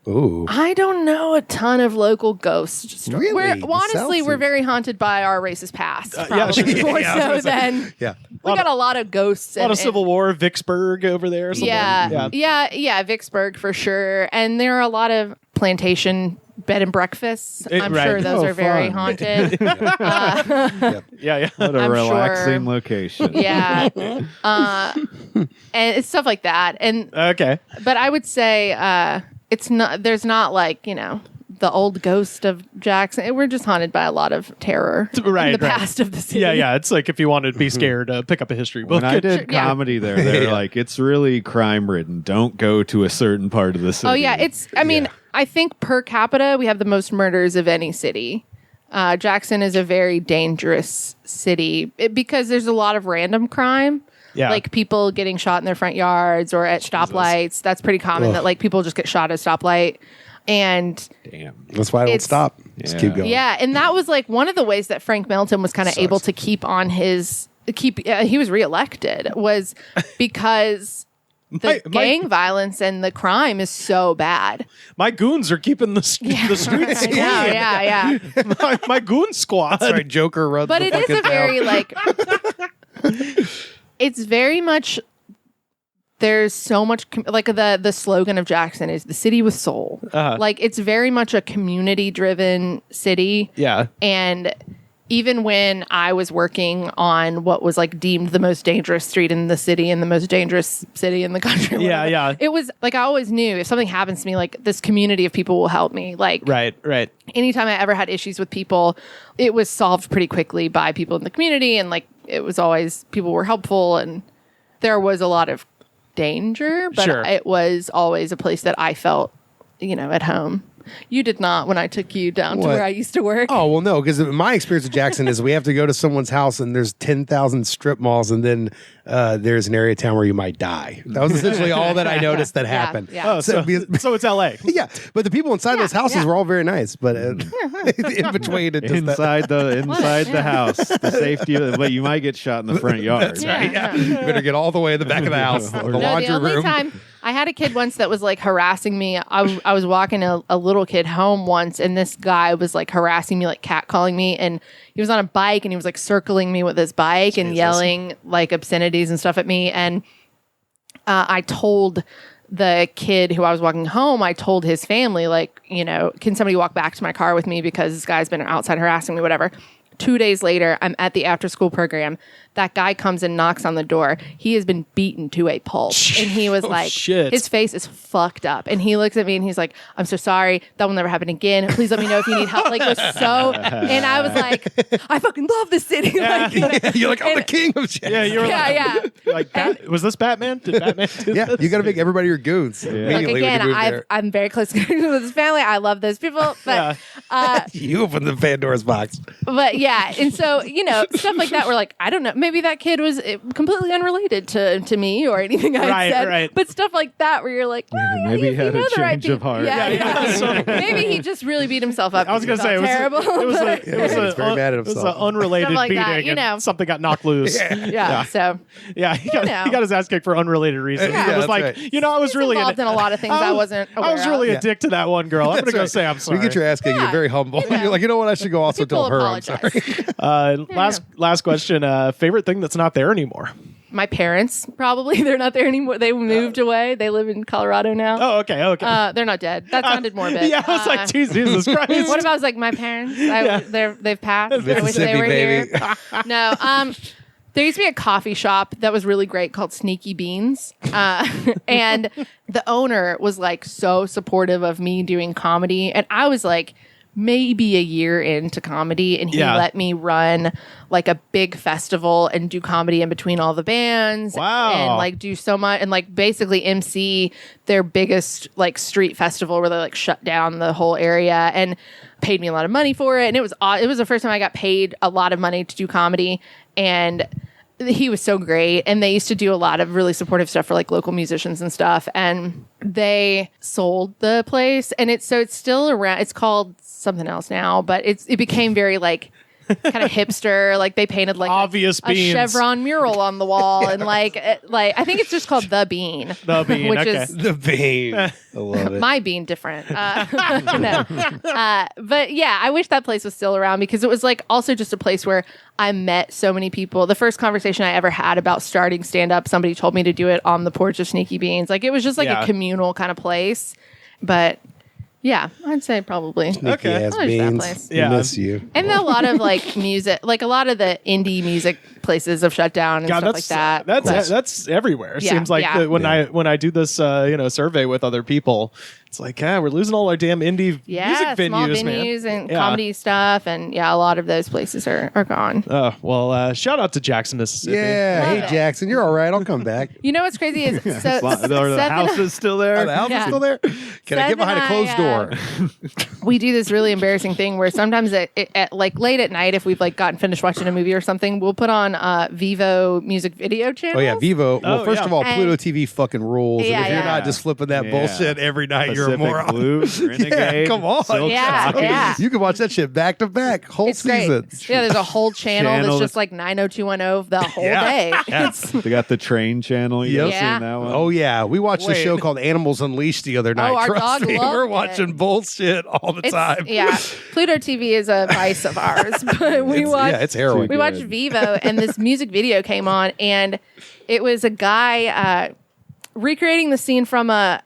Ooh. I don't know a ton of local ghosts. Really? We're very haunted by our racist past. Probably more I was so gonna say, than yeah. we got a lot of ghosts. A lot of Civil War, Vicksburg over there. Yeah, Vicksburg for sure. And there are a lot of plantation bed and breakfasts. I'm sure those are very haunted. Yeah. What a I'm relaxing sure. location. Yeah. And it's stuff like that. And Okay. but I would say it's not. There's not like the old ghost of Jackson. We're just haunted by a lot of terror in the past of the city. Yeah. It's like if you wanted to be scared, pick up a history book. When I did comedy there, they're like, it's really crime ridden. Don't go to a certain part of the city. Oh yeah, I mean, I think per capita we have the most murders of any city. Jackson is a very dangerous city because there's a lot of random crime. Yeah. Like people getting shot in their front yards or at stoplights. That's pretty common that like people just get shot at a stoplight. And Damn. That's why I don't stop. Just keep going. yeah, and that was like one of the ways that Frank Melton was kind of able to keep on he was reelected was because the gang violence and the crime is so bad. My goons are keeping the streets clean. Yeah. my goon squad. That's right, Joker runs. But it is a very like it's very much there's so much like the slogan of Jackson is the city with soul. Like it's very much a community driven city. Yeah. And even when I was working on what was like deemed the most dangerous street in the city and the most dangerous city in the country. Yeah. It was like I always knew if something happens to me, like this community of people will help me. Like Right. anytime I ever had issues with people, it was solved pretty quickly by people in the community. And like it was always people were helpful and there was a lot of danger, but it was always a place that I felt, at home. You did not when I took you down to where I used to work. Oh, well, no, because my experience with Jackson is we have to go to someone's house and there's 10,000 strip malls and then there's an area of town where you might die. That was essentially all that I noticed that happened. Yeah. Oh, so it's LA. Yeah, but the people inside those houses were all very nice, but in between it just Inside the house, the safety of but you might get shot in the front yard. That's right. Yeah. You better get all the way in the back of the house, the laundry the only room. time I had a kid once that was like harassing me. I was walking a little kid home once, and this guy was like harassing me, like catcalling me, and he was on a bike and he was like circling me with his bike and yelling like obscenities and stuff at me. And I told the kid who I was walking home, I told his family, like, can somebody walk back to my car with me because this guy's been outside harassing me, whatever. 2 days later, I'm at the after school program. That guy comes and knocks on the door. He has been beaten to a pulp. And he was shit. His face is fucked up. And he looks at me and he's like, I'm so sorry. That will never happen again. Please let me know if you need help. Like, it was so, and I was like, I fucking love this city. You're like, I'm the king of Jackson. Yeah, you were like, was this Batman? Did Batman do Yeah, this? you got to make everybody your goons. Like, Immediately when again, you move there. I'm very close with his family. I love those people. But You open the Pandora's box. But Yeah. And so, stuff like that, we're like, I don't know, maybe that kid was completely unrelated to me or anything I said. Right. But stuff like that where you're like, well, maybe he had a change of people. heart. Yeah. Maybe he just really beat himself up. I was going to say, it terrible. was very mad at it was himself. an unrelated like beating that, and something got knocked loose. Yeah. So, Yeah, he got his ass kicked for unrelated reasons. Yeah, It was that's like, right. I was he's really involved in a lot of things I wasn't aware I was really of. a dick to that one girl. I'm going to go say I'm sorry. You get your ass kicked. You're very humble. You're like, you know what? I should go also People tell her apologize. I'm sorry. Last question. Favorite thing that's not there anymore? My parents, probably. They're not there anymore. They moved away. They live in Colorado now. Oh, okay. They're not dead. That sounded morbid. Yeah, I was like, Jesus Christ. What if I was like, my parents? They've passed. I wish they Mississippi, were baby. here. No. There used to be a coffee shop that was really great called Sneaky Beans. And the owner was like so supportive of me doing comedy. And I was like maybe a year into comedy, and he let me run like a big festival and do comedy in between all the bands. Wow. And like do so much and like basically MC their biggest like street festival where they like shut down the whole area and paid me a lot of money for it. And it was the first time I got paid a lot of money to do comedy. And he was so great. And they used to do a lot of really supportive stuff for like local musicians and stuff. And they sold the place, and it's still around. It's called something else now, but it became very like kind of hipster. Like they painted like Obvious a beans. chevron mural on the wall, and like I think it's just called The Bean. The Bean, which okay. is The vein. I love it. my bean different. No. But yeah, I wish that place was still around because it was like also just a place where I met so many people. The first conversation I ever had about starting stand-up, somebody told me to do it on the porch of Sneaky Beans. Like it was just like a communal kind of place. But yeah, I'd say probably. Sneaky ass I like that beans. place. Yeah. We miss you. And a lot of like music, like a lot of the indie music places have shut down and God, stuff like that. That's everywhere. It Yeah, seems like yeah. when I do this survey with other people, it's like we're losing all our damn indie music venues, small man. venues and Yeah. comedy stuff, and a lot of those places are gone. Oh well, shout out to Jackson, Mississippi. Yeah. Love Hey, it. Jackson, you're all right. I'll come back. You know what's crazy is The house is still there. The house is Yeah. still there. Can I get Seth behind a and closed I, door? we do this really embarrassing thing where sometimes at like late at night, if we've like gotten finished watching a movie or something, we'll put on Vivo music video channels. Oh yeah, Vivo. Well, Oh, first yeah. of all, And- Pluto TV fucking rules. Yeah, and if you're yeah. not just flipping that Yeah. bullshit every night, you're a Pacific moron. Blues, Renegade, come on. Silk Yeah, Stockings. yeah. You can watch that shit back to back, whole It's great. season. Yeah, there's a whole channel that's Channel just like 90210 the whole Yeah. day. Yes. They got the train channel. You Yep. ever Yeah. seen that one? Oh yeah, we watched a Wait. show called Animals Unleashed the other night. our Trust dog me, loved we're it. watching bullshit all the time. Yeah, Pluto TV is a vice of ours, but we watch. It's heroin. We watched Good. Vivo, and this music video came on, and it was a guy recreating the scene from the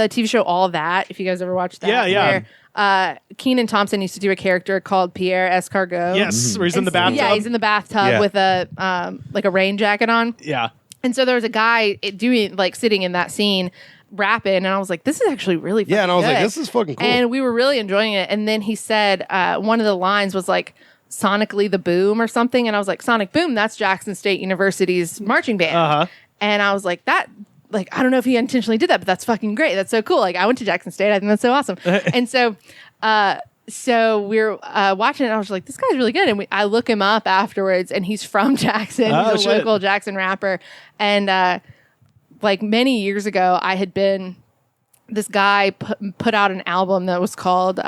TV show All That. If you guys ever watched that, Yeah. Where Kenan Thompson used to do a character called Pierre Escargot. Yes, where he's in the bathtub. Yeah, he's in the bathtub Yeah. with a like a rain jacket on. Yeah. And so there was a guy doing like sitting in that scene rapping, and I was like, this is actually really fucking Yeah, and I was like, good. this is fucking cool. And we were really enjoying it. And then he said one of the lines was like sonically the boom or something, and I was like, Sonic Boom, that's Jackson State University's marching band. Uh-huh. And I was like, that, like, I don't know if he intentionally did that, but that's fucking great. That's so cool. Like, I went to Jackson State. I think that's so awesome. And so we're watching it, and I was like, this guy's really good. And I look him up afterwards, and he's from Jackson. Oh, He's a shit. local Jackson rapper. And like many years ago, I had been, this guy put out an album that was called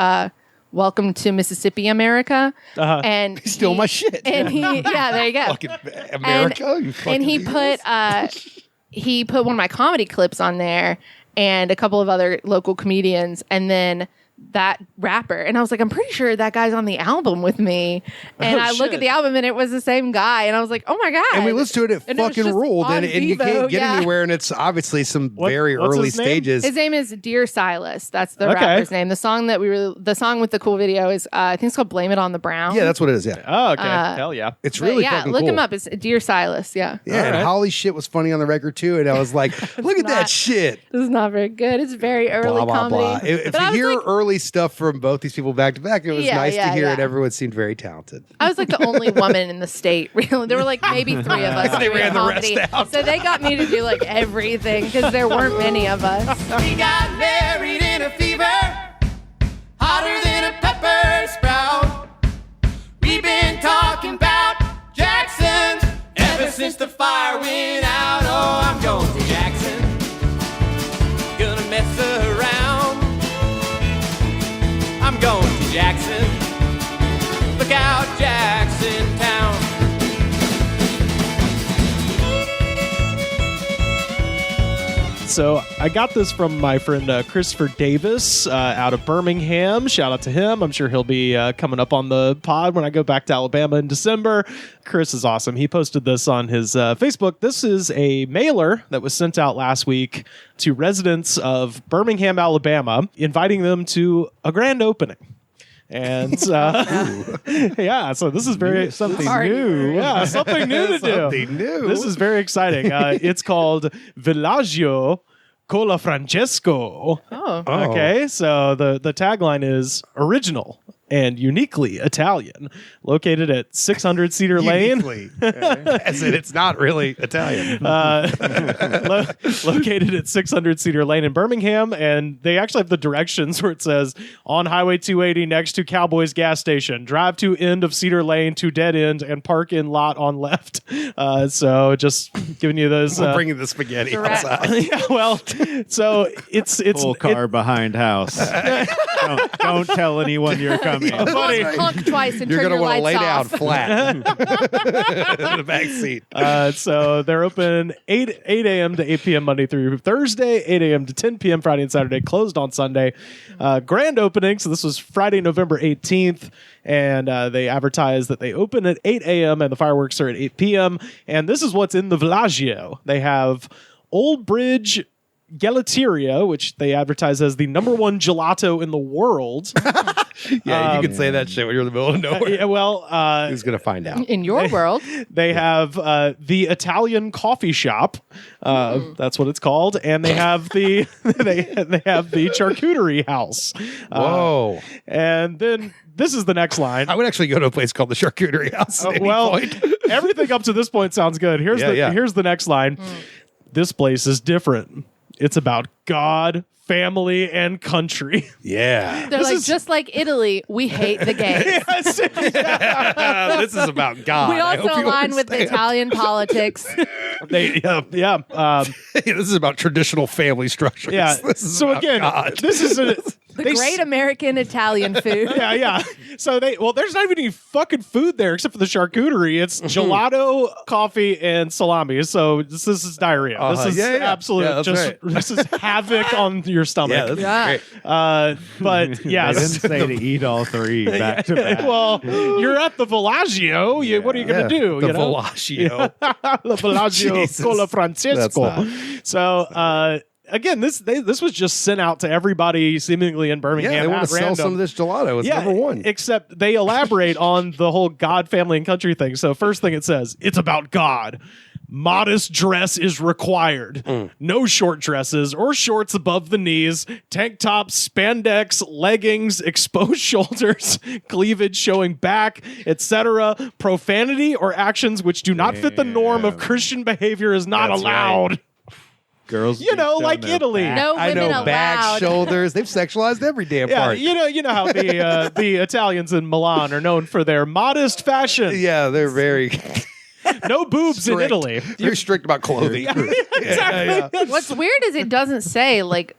Welcome to Mississippi, America. Uh-huh. And He stole my shit. And there you go. Fucking America. You fucking And he piece. put one of my comedy clips on there and a couple of other local comedians, and then that rapper. And I was like, I'm pretty sure that guy's on the album with me. And I look shit. at the album, and it was the same guy. And I was like, oh my God. And we listened to it, And it was fucking just ruled, on and you Vivo, can't get yeah. anywhere, and it's obviously some very what's early his name? stages. His name is Dear Silas. That's the Okay. rapper's name. The song the song with the cool video is, I think it's called Blame It on the Brown. Yeah, that's what it is. Yeah, Oh, okay. Hell yeah. it's But really yeah, fucking look cool. him up. It's Dear Silas. Yeah. Yeah, and Alright. Holly's shit was funny on the record too, and I was like, look at that not- shit. This is not very good. It's very early Blah blah comedy. blah. If But I you was hear like- early stuff from both these people back to back, it was Yeah, nice to yeah, hear, yeah. and everyone seemed very talented. I was like the only woman in the state. Really, there were like maybe 3 of us. They doing ran the rest comedy. out. So they got me to do like everything because there weren't many of us. We got married in a fever, hotter than a pepper sprout. We've been been talking about Jackson ever since the fire went out. Oh, I'm going to Jackson, gonna mess around. I'm going to Jackson, look out Jackson Town. So I got this from my friend Christopher Davis out of Birmingham. Shout out to him. I'm sure he'll be coming up on the pod when I go back to Alabama in December. Chris is awesome. He posted this on his Facebook. This is a mailer that was sent out last week to residents of Birmingham, Alabama, inviting them to a grand opening. And yeah, so this is something new. Yeah, something new to do. Something new. This is very exciting. It's called Villaggio Colafrancesco. Oh. Okay, so the tagline is original and uniquely Italian, located at 600 Cedar Lane. Uniquely. As in, it's not really Italian. Located at 600 Cedar Lane in Birmingham, and they actually have the directions where it says on Highway 280 next to Cowboys gas station, drive to end of Cedar Lane to dead end and park in lot on left. So just giving you those. We're bringing the spaghetti Direct. outside. Yeah, well, so it's Full car behind house. don't tell anyone you're coming. buddy. Honk twice and You're turn going to your want to lights lay down off. flat in the back seat. So they're open 8 a.m. to 8 p.m. Monday through Thursday, 8 a.m. to 10 p.m. Friday and Saturday, closed on Sunday. Grand opening, so this was Friday, November 18th, and they advertise that they open at 8 a.m. and the fireworks are at 8 p.m. And this is what's in the Villaggio. They have Old Bridge Gelateria, which they advertise as the #1 gelato in the world. Yeah, you can say that shit when you're in the middle of nowhere. Yeah, well, Who's going to find out? In your world. they have the Italian coffee shop. That's what it's called, and they have the they have the charcuterie house. Whoa. And then this is the next line. I would actually go to a place called the Charcuterie House at any Well, point. everything up to this point sounds good. Here's here's the next line. This place is different. It's about God, family, and country. Yeah. They're like, just like Italy, we hate the gays. This is about God. We I hope also you align with understand. Italian politics. Yeah. This is about traditional family structures. Yeah. This is So about again, God. this is The great American Italian food. Yeah. So there's not even any fucking food there except for the charcuterie. It's gelato, coffee, and salami. So this is diarrhea. This is absolute. Yeah, that's right. This is havoc on your stomach. Yeah, this Yeah. is great. But yeah, I didn't say to eat all three back to back. well, you're at the Villaggio. What are you going to do? The you know? Villaggio. The Villaggio Jesus. Colafrancesco. So again, this was just sent out to everybody seemingly in Birmingham. Yeah, they want at to sell random. some of this gelato. It's #1. Except they elaborate on the whole God, family, and country thing. So first thing it says, it's about God. Modest dress is required. No short dresses or shorts above the knees, tank tops, spandex, leggings, exposed shoulders, cleavage showing back, etc. Profanity or actions which do not fit the norm of Christian behavior is not That's allowed. Girls, You know, showing like their Italy. back. No I women know, back, allowed. shoulders. They've sexualized every damn Yeah, part. you know how the Italians in Milan are known for their modest fashion. Yeah, they're very No boobs in strict. Italy. Very strict about clothing. Exactly. What's weird is it doesn't say like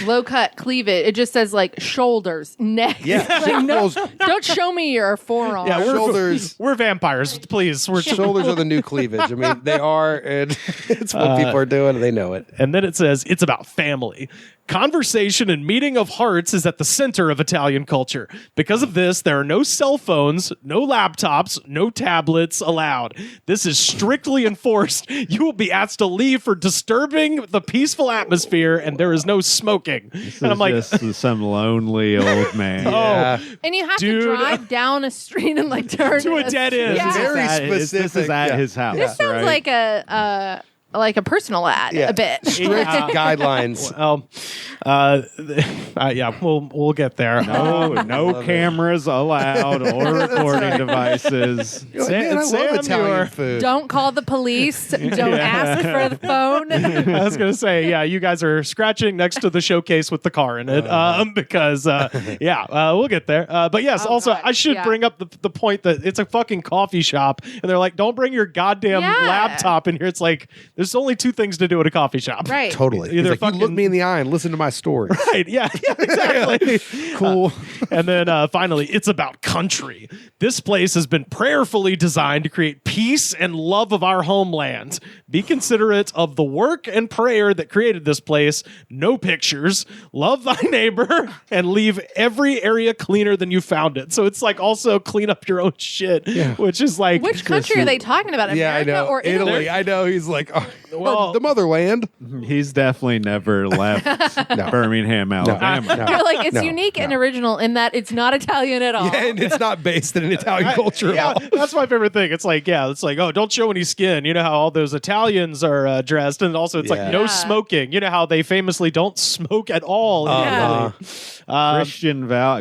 low cut cleavage. It just says like shoulders, neck. Yeah. Like, no, Well, don't show me your forearm. Yeah, shoulders. We're vampires, please. Shoulders are the new cleavage. I mean, they are, and it's what people are doing, and they know it. And then it says it's about family. Conversation and meeting of hearts is at the center of Italian culture. Because of this, there are no cell phones, no laptops, no tablets allowed. This is strictly enforced. You will be asked to leave for disturbing the peaceful atmosphere, and there is no smoking. This And is I'm like, just some lonely old man. Yeah. And you have Dude. to drive down a street and like turn To a dead end. Yeah. Very This is specific. at Yeah. his house. This sounds right? like a like a personal ad a bit. Strict guidelines. Well, yeah, we'll get there. No cameras allowed or recording devices. You're like, man, I love Italian food. Don't call the police. Don't ask for the phone. I was going to say, yeah, you guys are scratching next to the showcase with the car in it because, we'll get there. But yes, I should bring up the point that it's a fucking coffee shop, and they're like, don't bring your goddamn laptop in here. It's like, there's only two things to do at a coffee shop. Right. Totally. Either like, you look me in the eye and listen to my story. Right. Yeah, exactly. Cool. And then finally, it's about country. This place has been prayerfully designed to create peace and love of our homeland. Be considerate of the work and prayer that created this place. No pictures. Love thy neighbor and leave every area cleaner than you found it. So it's like also clean up your own shit, which is like... Which country are they talking about? America I know. or Italy? I know. He's like, well, the motherland. He's definitely never left Birmingham, Alabama. You're like, it's unique and original in that it's not Italian at all. Yeah, and it's not based in an Italian culture at all. That's my favorite thing. It's like, oh, don't show any skin. You know how all those Italians are dressed, and also it's like no smoking. You know how they famously don't smoke at all.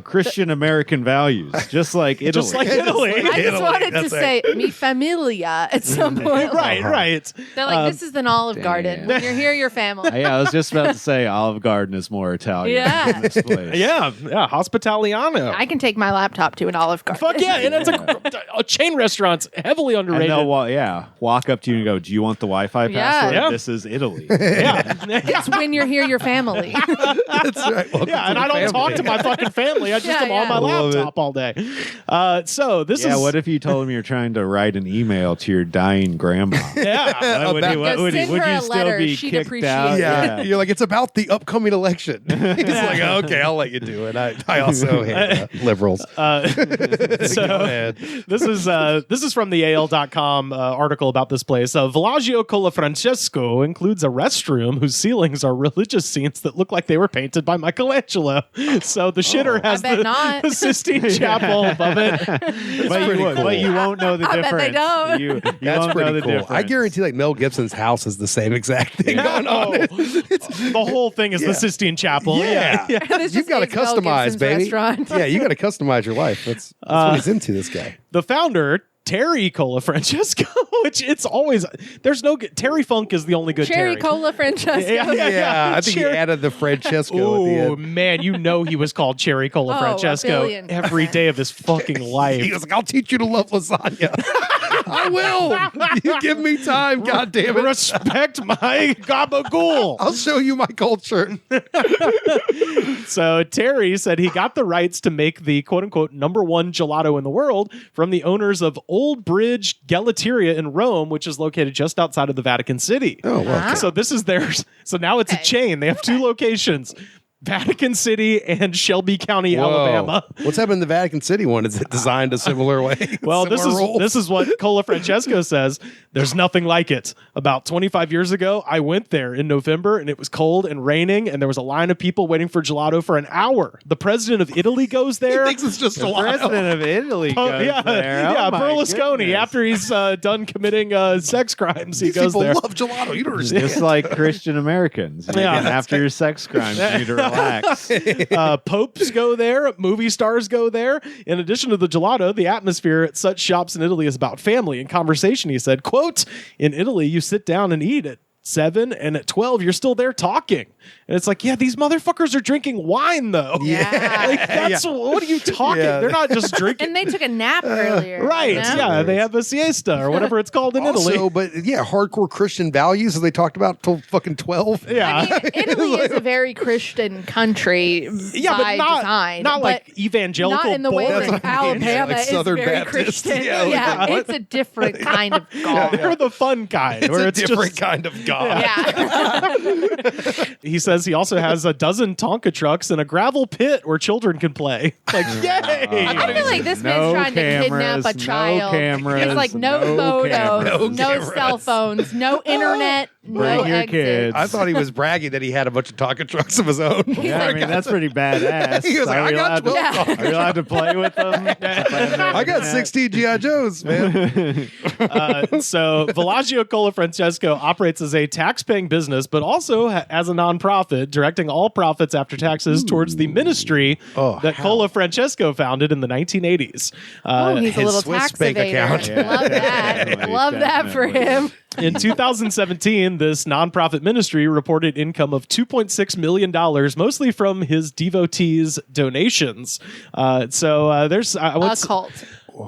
Christian American values, just like Italy. Just like Italy. I just wanted to say mi familia at some point. Right. They're like, this is an Olive Garden. When you're here, your family. I was just about to say Olive Garden is more Italian than this place. Yeah, Hospitaliano. I can take my laptop to an Olive Garden. Fuck yeah, and it's a chain restaurant's heavily underrated. And they'll walk up to you and go, do you want the Wi-Fi password? Yeah. This is Italy. It's when you're here, your family. That's right. Welcome yeah, and I don't talk to my fucking family. I just am on my laptop all day. So this is... what if you told him you're trying to write an email to your dying grandma? Yeah. Would you still be kicked out? Yeah. You're like, it's about the upcoming election. He's like, okay, I'll let you do it. I also hate liberals. This is from the AL.com article about this place. Villaggio Colafrancesco includes a restroom whose ceilings are religious scenes that look like they were painted by Michelangelo. So the shitter has the Sistine Chapel above it. But you won't know the difference. Bet they don't. That's pretty cool. I guarantee like Mel Gibson's house is the same exact thing going on. The whole thing is the Sistine Chapel. Yeah. You've got to customize, baby. Restaurant. Yeah, you got to customize your life. That's what he's into, this guy. The founder, Terry Colafrancesco, which it's always Terry Funk is the only good Cherry Terry. Colafrancesco. Yeah, I think he added the Francesco at the Oh end. man, you know he was called Cherry Colafrancesco every day of his fucking life. He was like, I'll teach you to love lasagna. I will. You give me time, God damn it. Respect my gabagool. I'll show you my culture. So Terry said he got the rights to make the quote-unquote #1 gelato in the world from the owners of Old Bridge Gelateria in Rome, which is located just outside of the Vatican City. Oh, wow. So this is theirs. So now it's a chain. They have two locations. Vatican City and Shelby County, Alabama. What's happened in the Vatican City one? Is it designed a similar way? Well, this is what Colafrancesco says. There's nothing like it. About 25 years ago, I went there in November, and it was cold and raining, and there was a line of people waiting for gelato for an hour. The president of Italy goes there. He thinks it's just The president of Italy goes there. Oh, my Berlusconi. goodness. After he's done committing sex crimes, he These goes people there. love gelato. You don't understand. Just like Christian Americans. Yeah. After your sex crimes, you need to relax. Popes go there. Movie stars go there. In addition to the gelato, the atmosphere at such shops in Italy is about family and conversation. He said, quote, in Italy, you sit down and eat at 7 and at 12, you're still there talking. And it's like, yeah, these motherfuckers are drinking wine, though. Yeah. Like, that's what are you talking? Yeah. They're not just drinking. And they took a nap earlier. Right. You know? Yeah. They have a siesta or whatever it's called in Italy. But yeah, hardcore Christian values as they talked about till fucking 12. Yeah. I mean, Italy is a very Christian country by design. Not like evangelical. Not in the way bullshit. that Alabama like is Southern very Baptist. Christian. Yeah, like what? It's a different kind of God. They're the fun kind. It's where a it's different just, kind of God. Yeah. He says says he also has a dozen Tonka trucks and a gravel pit where children can play. Like, yay! I feel like this man's trying to kidnap a child. No cameras, it's like no photos, no cameras. cell phones, no internet, no Bring your exits. kids. I thought he was bragging that he had a bunch of Tonka trucks of his own. Yeah, I mean, that's pretty badass. He was like, Are we I got allowed 12 to- Are we allowed to play with them? I got 16 G.I. Joes, man. So Villaggio Colafrancesco operates as a tax-paying business, but also as a nonprofit, directing all profits after taxes towards the ministry that Colafrancesco founded in the 1980s. He's a his little Swiss tax bank evader. account. Love that. Definitely, Love that for him. In 2017, this nonprofit ministry reported income of $2.6 million, mostly from his devotees' donations. There's A cult.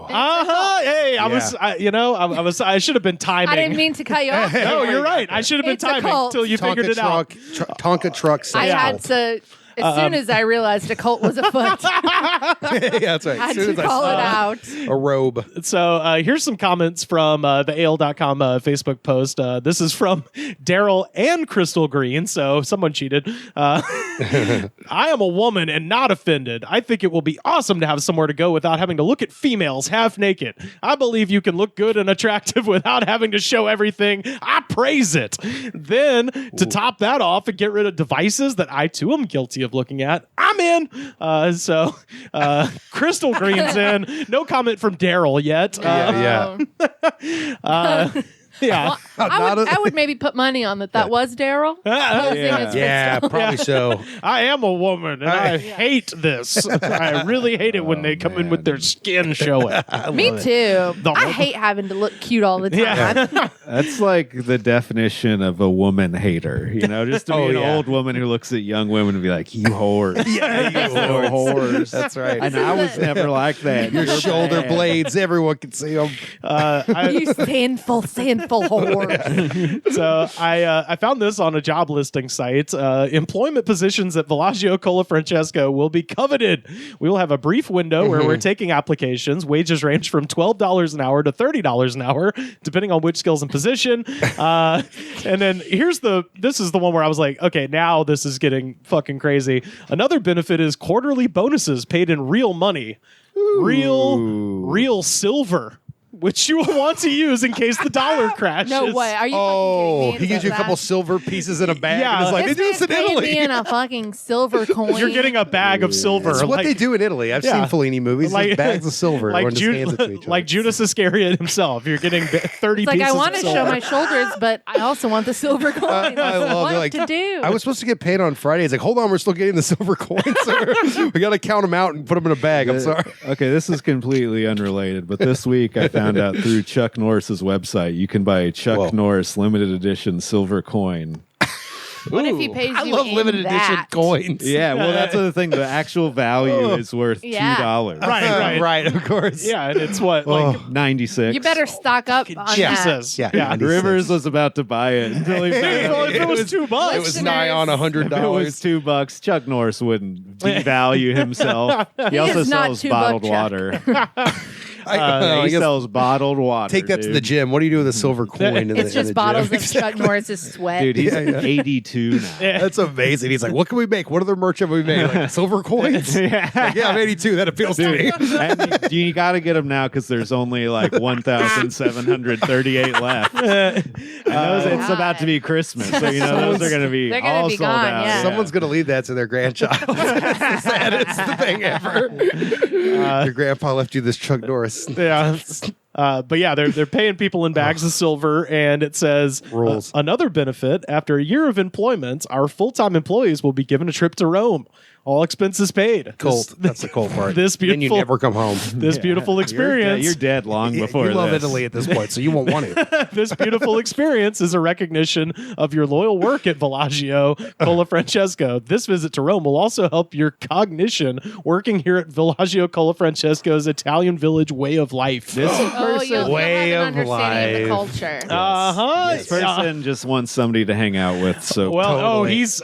Hey, I should have been timing. I didn't mean to cut you off. No, you're right. I should have been It's a timing cult. until you figured it out. Tonka truck I sales. had to. As soon as I realized a cult was afoot, I Yeah, that's right. had As soon to as I call saw it out. a robe. So here's some comments from the AL.com Facebook post. This is from Daryl and Crystal Green, so someone cheated. I am a woman and not offended. I think it will be awesome to have somewhere to go without having to look at females half naked. I believe you can look good and attractive without having to show everything. I praise it. Then, to top that off and get rid of devices that I too am guilty of looking at, I'm in. Crystal Green's in. No comment from Daryl yet. Yeah. Yeah. Well, I would maybe put money on that was Daryl. Yeah, probably so. I am a woman and I hate this. I really hate it when they come in with their skin showing. Me too. I hate having to look cute all the time. Yeah. That's like the definition of a woman hater. You know, just to be an old woman who looks at young women and be like, "You whores, Yeah, you whores." That's right. And I was never like that. Your You're shoulder bad. blades, everyone can see them. You sinful whore. So I found this on a job listing site. Employment positions at Villaggio Colafrancesco will be coveted. We will have a brief window where we're taking applications. Wages range from $12 an hour to $30 an hour, depending on which skills and position. And then this is the one where I was like, okay, now this is getting fucking crazy. Another benefit is quarterly bonuses paid in real money. Real silver, which you will want to use in case the dollar crashes. No way. Are you fucking kidding me? He gives you a couple silver pieces in a bag. Yeah. And it's like, they do This this in man's paying me Italy. in a fucking silver coin. You're getting a bag of silver. It's what they do in Italy. I've seen Fellini movies. Like- Like, bags of silver. Like, Everyone just hands it to each other. like Judas Iscariot himself. You're getting 30 It's like pieces I want of to silver. show my shoulders, but I also want the silver coin. I love what it. Like, to do. I was supposed to get paid on Friday. It's like, hold on, we're still getting the silver coins. We got to count them out and put them in a bag. I'm sorry. Okay, this is completely unrelated, but this week I found out through Chuck Norris's website you can buy a Chuck Norris limited edition silver coin. What if he pays I you love in limited edition that? coins. Yeah, well, that's the thing. The actual value is worth Yeah. $2. Right. Right, of course. Yeah, and it's what? Like, 96. You better stock up on that. Jesus. Yeah. Yeah. Rivers was about to buy it until he Hey, well, if it was $2, It was nigh on If it was $100. $2, Chuck Norris wouldn't devalue himself. He also is not sells $2 bottled Chuck. water. I He guess sells bottled water. take that to the dude. gym. What do you do with a silver coin? In It's the just bottles gym? of Chuck Norris's sweat. Dude, he's 82 now. That's amazing. He's like, what can we make? What other merch have we made? Like silver coins? Like, yeah, I'm 82. That appeals to me. And you got to get them now because there's only like 1,738 left. And those, it's about to be Christmas, so you know those are going to be They're gonna all be sold gone, out. yeah. Someone's going to leave that to their grandchild. It's the saddest thing ever. Your grandpa left you this Chuck Norris. Yeah. But yeah, they're paying people in bags of silver, and it says Rules. Another benefit: after a year of employment, our full-time employees will be given a trip to Rome, all expenses paid. Cold. That's the cold part. This Then you beautiful, never come home. this beautiful experience. You're dead long before you love this. Italy at this point, so you won't want it. This beautiful experience is a recognition of your loyal work at Villaggio Colafrancesco. This visit to Rome will also help your cognition working here at Villaggio Colafrancesco's Italian village way of life. This Oh, you'll Way have of an understanding of the life. culture. This person just wants somebody to hang out with. So Well, Totally. he's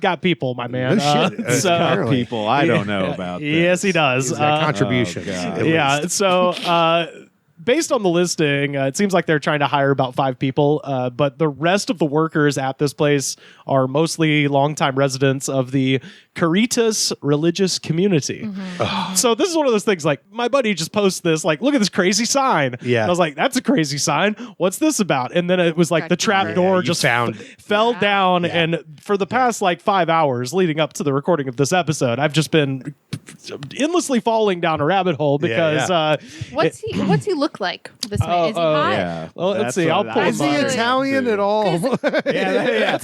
got people, my man. No shit. So, Apparently. people I don't know about. yes, he does. He's got contributions. God. at Yeah. least. So based on the listing, it seems like they're trying to hire about 5 people, but the rest of the workers at this place are mostly longtime residents of the Caritas religious community. So this is one of those things like my buddy just posts this like, look at this crazy sign. Yeah. And I was like, that's a crazy sign. What's this about? And then it was like the trap door you just found- fell down. And for the past like 5 hours leading up to the recording of this episode, I've just been endlessly falling down a rabbit hole because What's he look like? This man is he hot? Yeah. well, let's That's see. what I'll pull I Is he him up. was- Italian at all? Because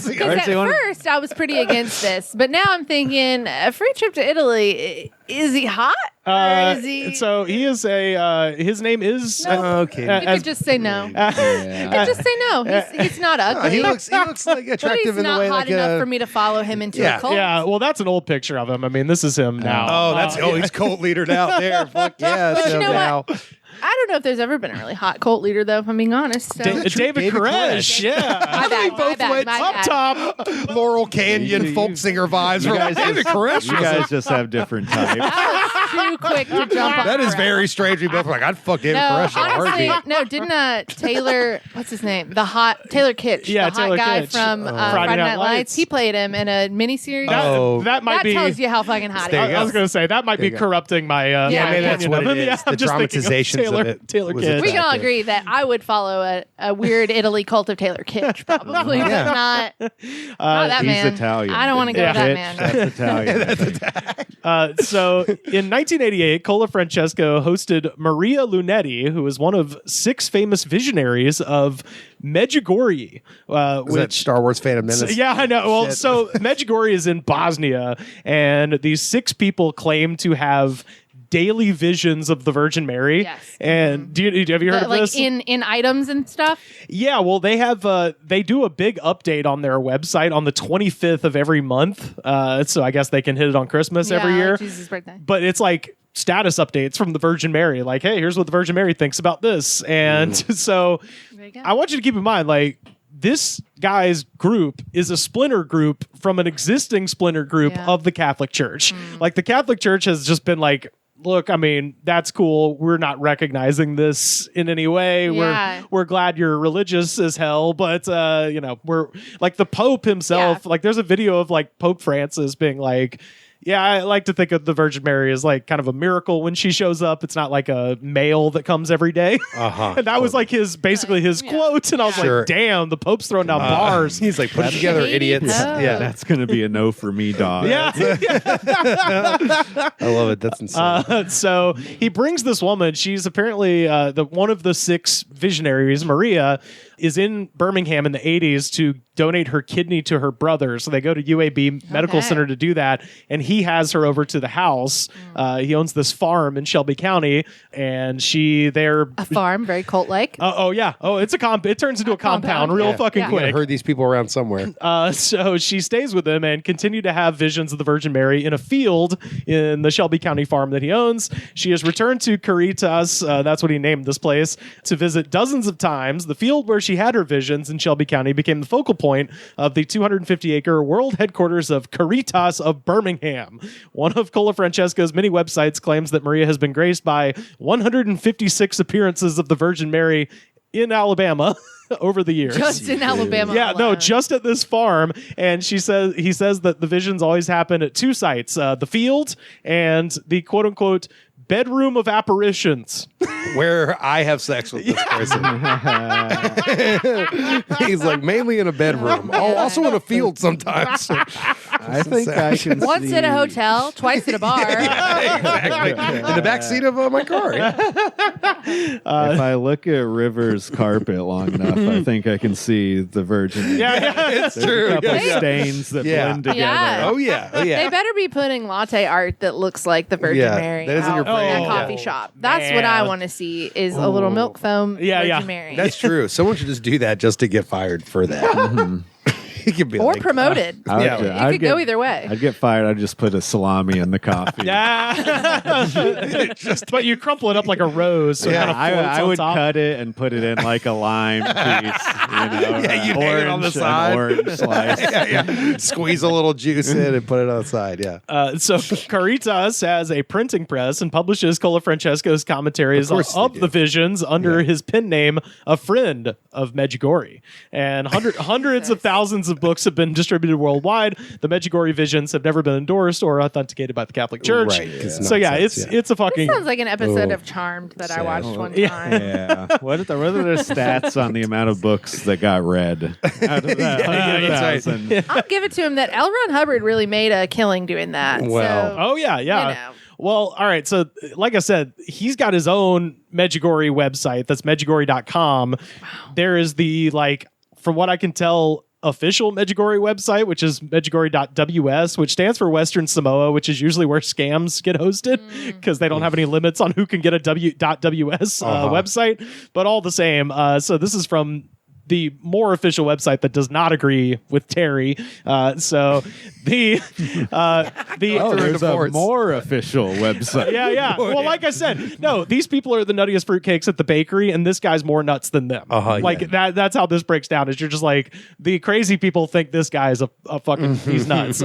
at first I was pretty against this, but now I'm thinking a free trip to Italy. Is he hot? Or is he? So he is his name is Okay. You could just say no. You could just say no. He's not ugly. he looks like but he's attractive in the not way hot like enough a. for me to follow him into Yeah. a cult. yeah, well, that's an old picture of him. I mean, this is him now. Oh, he's cult leader out there. Fuck yeah. But you so know now. what? I don't know if there's ever been a really hot cult leader, though, if I'm being honest. So. David David Koresh, yeah. My bad, my both bad, went my Up bad. top. Laurel Canyon folk singer vibes. You We're guys, like, David Koresh. you guys just have different types. I was too quick to jump on. That is Koresh. very strange. We both were like, I'd fuck David No, Koresh in a honestly, heartbeat. no, didn't Taylor, what's his name? Taylor Kitsch. Yeah, the Taylor hot guy Kitsch. from Friday Night Lights. He played him in a miniseries. Oh. That might that be. tells you how fucking hot he There you I is. was going to say that might be you go. corrupting my. Yeah, maybe that's opinion what of it him. is. Yeah, The I'm just thinking of dramatizations of it Taylor was Kitsch. We can all attractive. agree that I would follow a weird Italy cult of Taylor Kitsch, probably, but not that He's man. Italian. I don't want to go with that man. That's Italian. So in 1988, Cola Francesco hosted Maria Lunetti, who is one of 6 famous visionaries of Medjugorje, Is that which. Star Wars Phantom Menace? Yeah, I know. Well, Shit. so Medjugorje is in Bosnia, and these 6 people claim to have daily visions of the Virgin Mary. Yes. And have you heard of Like this? in items and stuff. Yeah, well, they have they do a big update on their website on the 25th of every month. So I guess they can hit it on Christmas every Yeah, year. like Jesus' birthday. But it's like status updates from the Virgin Mary, like, hey, here's what the Virgin Mary thinks about this. And so There you go. I want you to keep in mind, like, this guy's group is a splinter group from an existing splinter group Yeah. of the Catholic Church. Like, the Catholic Church has just been like, look, I mean, that's cool. We're not recognizing this in any way. Yeah. We're glad you're religious as hell, but we're like the Pope himself. Yeah. Like, there's a video of like Pope Francis being like, yeah, I like to think of the Virgin Mary as like kind of a miracle when she shows up. It's not like a mail that comes every day. And that was like his quote. And I was Sure. like, damn, the Pope's throwing down bars. He's like, put it together, Shady idiots. Pope. Yeah. That's going to be a no for me, dog. Yeah. I love it. That's insane. So he brings this woman. She's apparently one of the 6 visionaries. Maria is in Birmingham in the 80s to donate her kidney to her brother. So they go to UAB Medical Okay. Center to do that. And he has her over to the house. He owns this farm in Shelby County. And they're A farm, very cult-like. oh yeah. Oh, it's it turns into a compound real yeah. fucking Yeah. I quick. heard these people around somewhere. So she stays with him and continue to have visions of the Virgin Mary in a field in the Shelby County farm that he owns. She has returned to Caritas, that's what he named this place, to visit dozens of times. The field where she had her visions in Shelby County became the focal point of the 250-acre world headquarters of Caritas of Birmingham. One of Cola Francesco's many websites claims that Maria has been graced by 156 appearances of the Virgin Mary in Alabama over the years. Just in Alabama. Yeah, no, alone. just at this farm. And he says that the visions always happen at 2 sites, the field and the quote unquote bedroom of apparitions. Where I have sex with this person. He's like, mainly in a bedroom. Oh, also in a field sometimes. I think I can Once see. at a hotel, twice at a bar. Exactly. In the back seat of my car. If I look at River's carpet long enough, I think I can see the Virgin. Yeah. It's There's true. a couple Yeah. stains that Yeah. blend together. Yeah. Oh, yeah. Oh, yeah. They better be putting latte art that looks like the Virgin Yeah, Mary that is in your out in brain. a coffee Yeah. shop. That's what I want to see is a little milk foam Yeah, Virgin yeah. Mary. That's true. Someone should just do that just to get fired for that. You could be or like, promoted. I'd It could go either way. I'd get fired. I'd just put a salami in the coffee. But you crumple it up like a rose. So it kind of I would top. cut it and put it in like a lime piece. you'd hang it on the side. An orange slice. Squeeze a little juice in and put it on the side. Yeah. So Caritas has a printing press and publishes Cola Francesco's commentaries of the visions under his pen name, A Friend of Medjugorje. And hundreds of thousands of books have been distributed worldwide. The Medjugorje visions have never been endorsed or authenticated by the Catholic Church. Right, so it's a fucking... This sounds like an episode of Charmed that I watched one time. Yeah. What are the stats on the amount of books that got read? Out of that 100,000. I'll give it to him that L. Ron Hubbard really made a killing doing that. Well. So, Oh, yeah. you know. Well, all right. So, like I said, he's got his own Medjugorje website. That's medjugorje.com. Wow. There is the, from what I can tell, official Medjugorje website, which is medjugorje.ws, which stands for Western Samoa, which is usually where scams get hosted because they don't have any limits on who can get a .ws website. But all the same, so this is from the more official website that does not agree with Terry. There's a more official website. Yeah. Well, like I said, no, these people are the nuttiest fruitcakes at the bakery, and this guy's more nuts than them. That's how this breaks down. Is you're just like, the crazy people think this guy is a fucking he's nuts.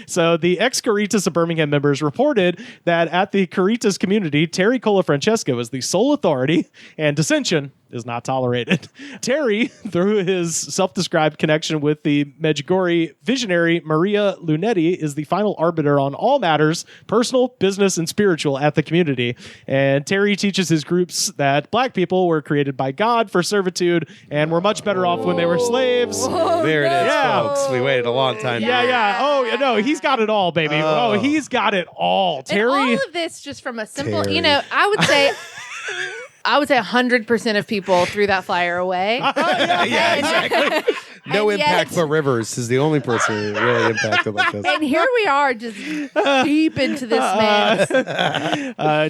So the ex-Caritas of Birmingham members reported that at the Caritas community, Terry Colafrancesco is the sole authority, and dissension is not tolerated. Terry, through his self-described connection with the Medjugorje visionary Maria Lunetti, is the final arbiter on all matters, personal, business, and spiritual at the community. And Terry teaches his groups that black people were created by God for servitude and were much better off when they were slaves. There it is, folks. We waited a long time. Yeah. Oh, no, he's got it all, baby. Oh, he's got it all. Terry. And all of this just from a simple, I would say... 100% of people threw that flyer away. Yeah, exactly. No impact but Rivers is the only person who really impacted like this. And here we are just deep into this mess.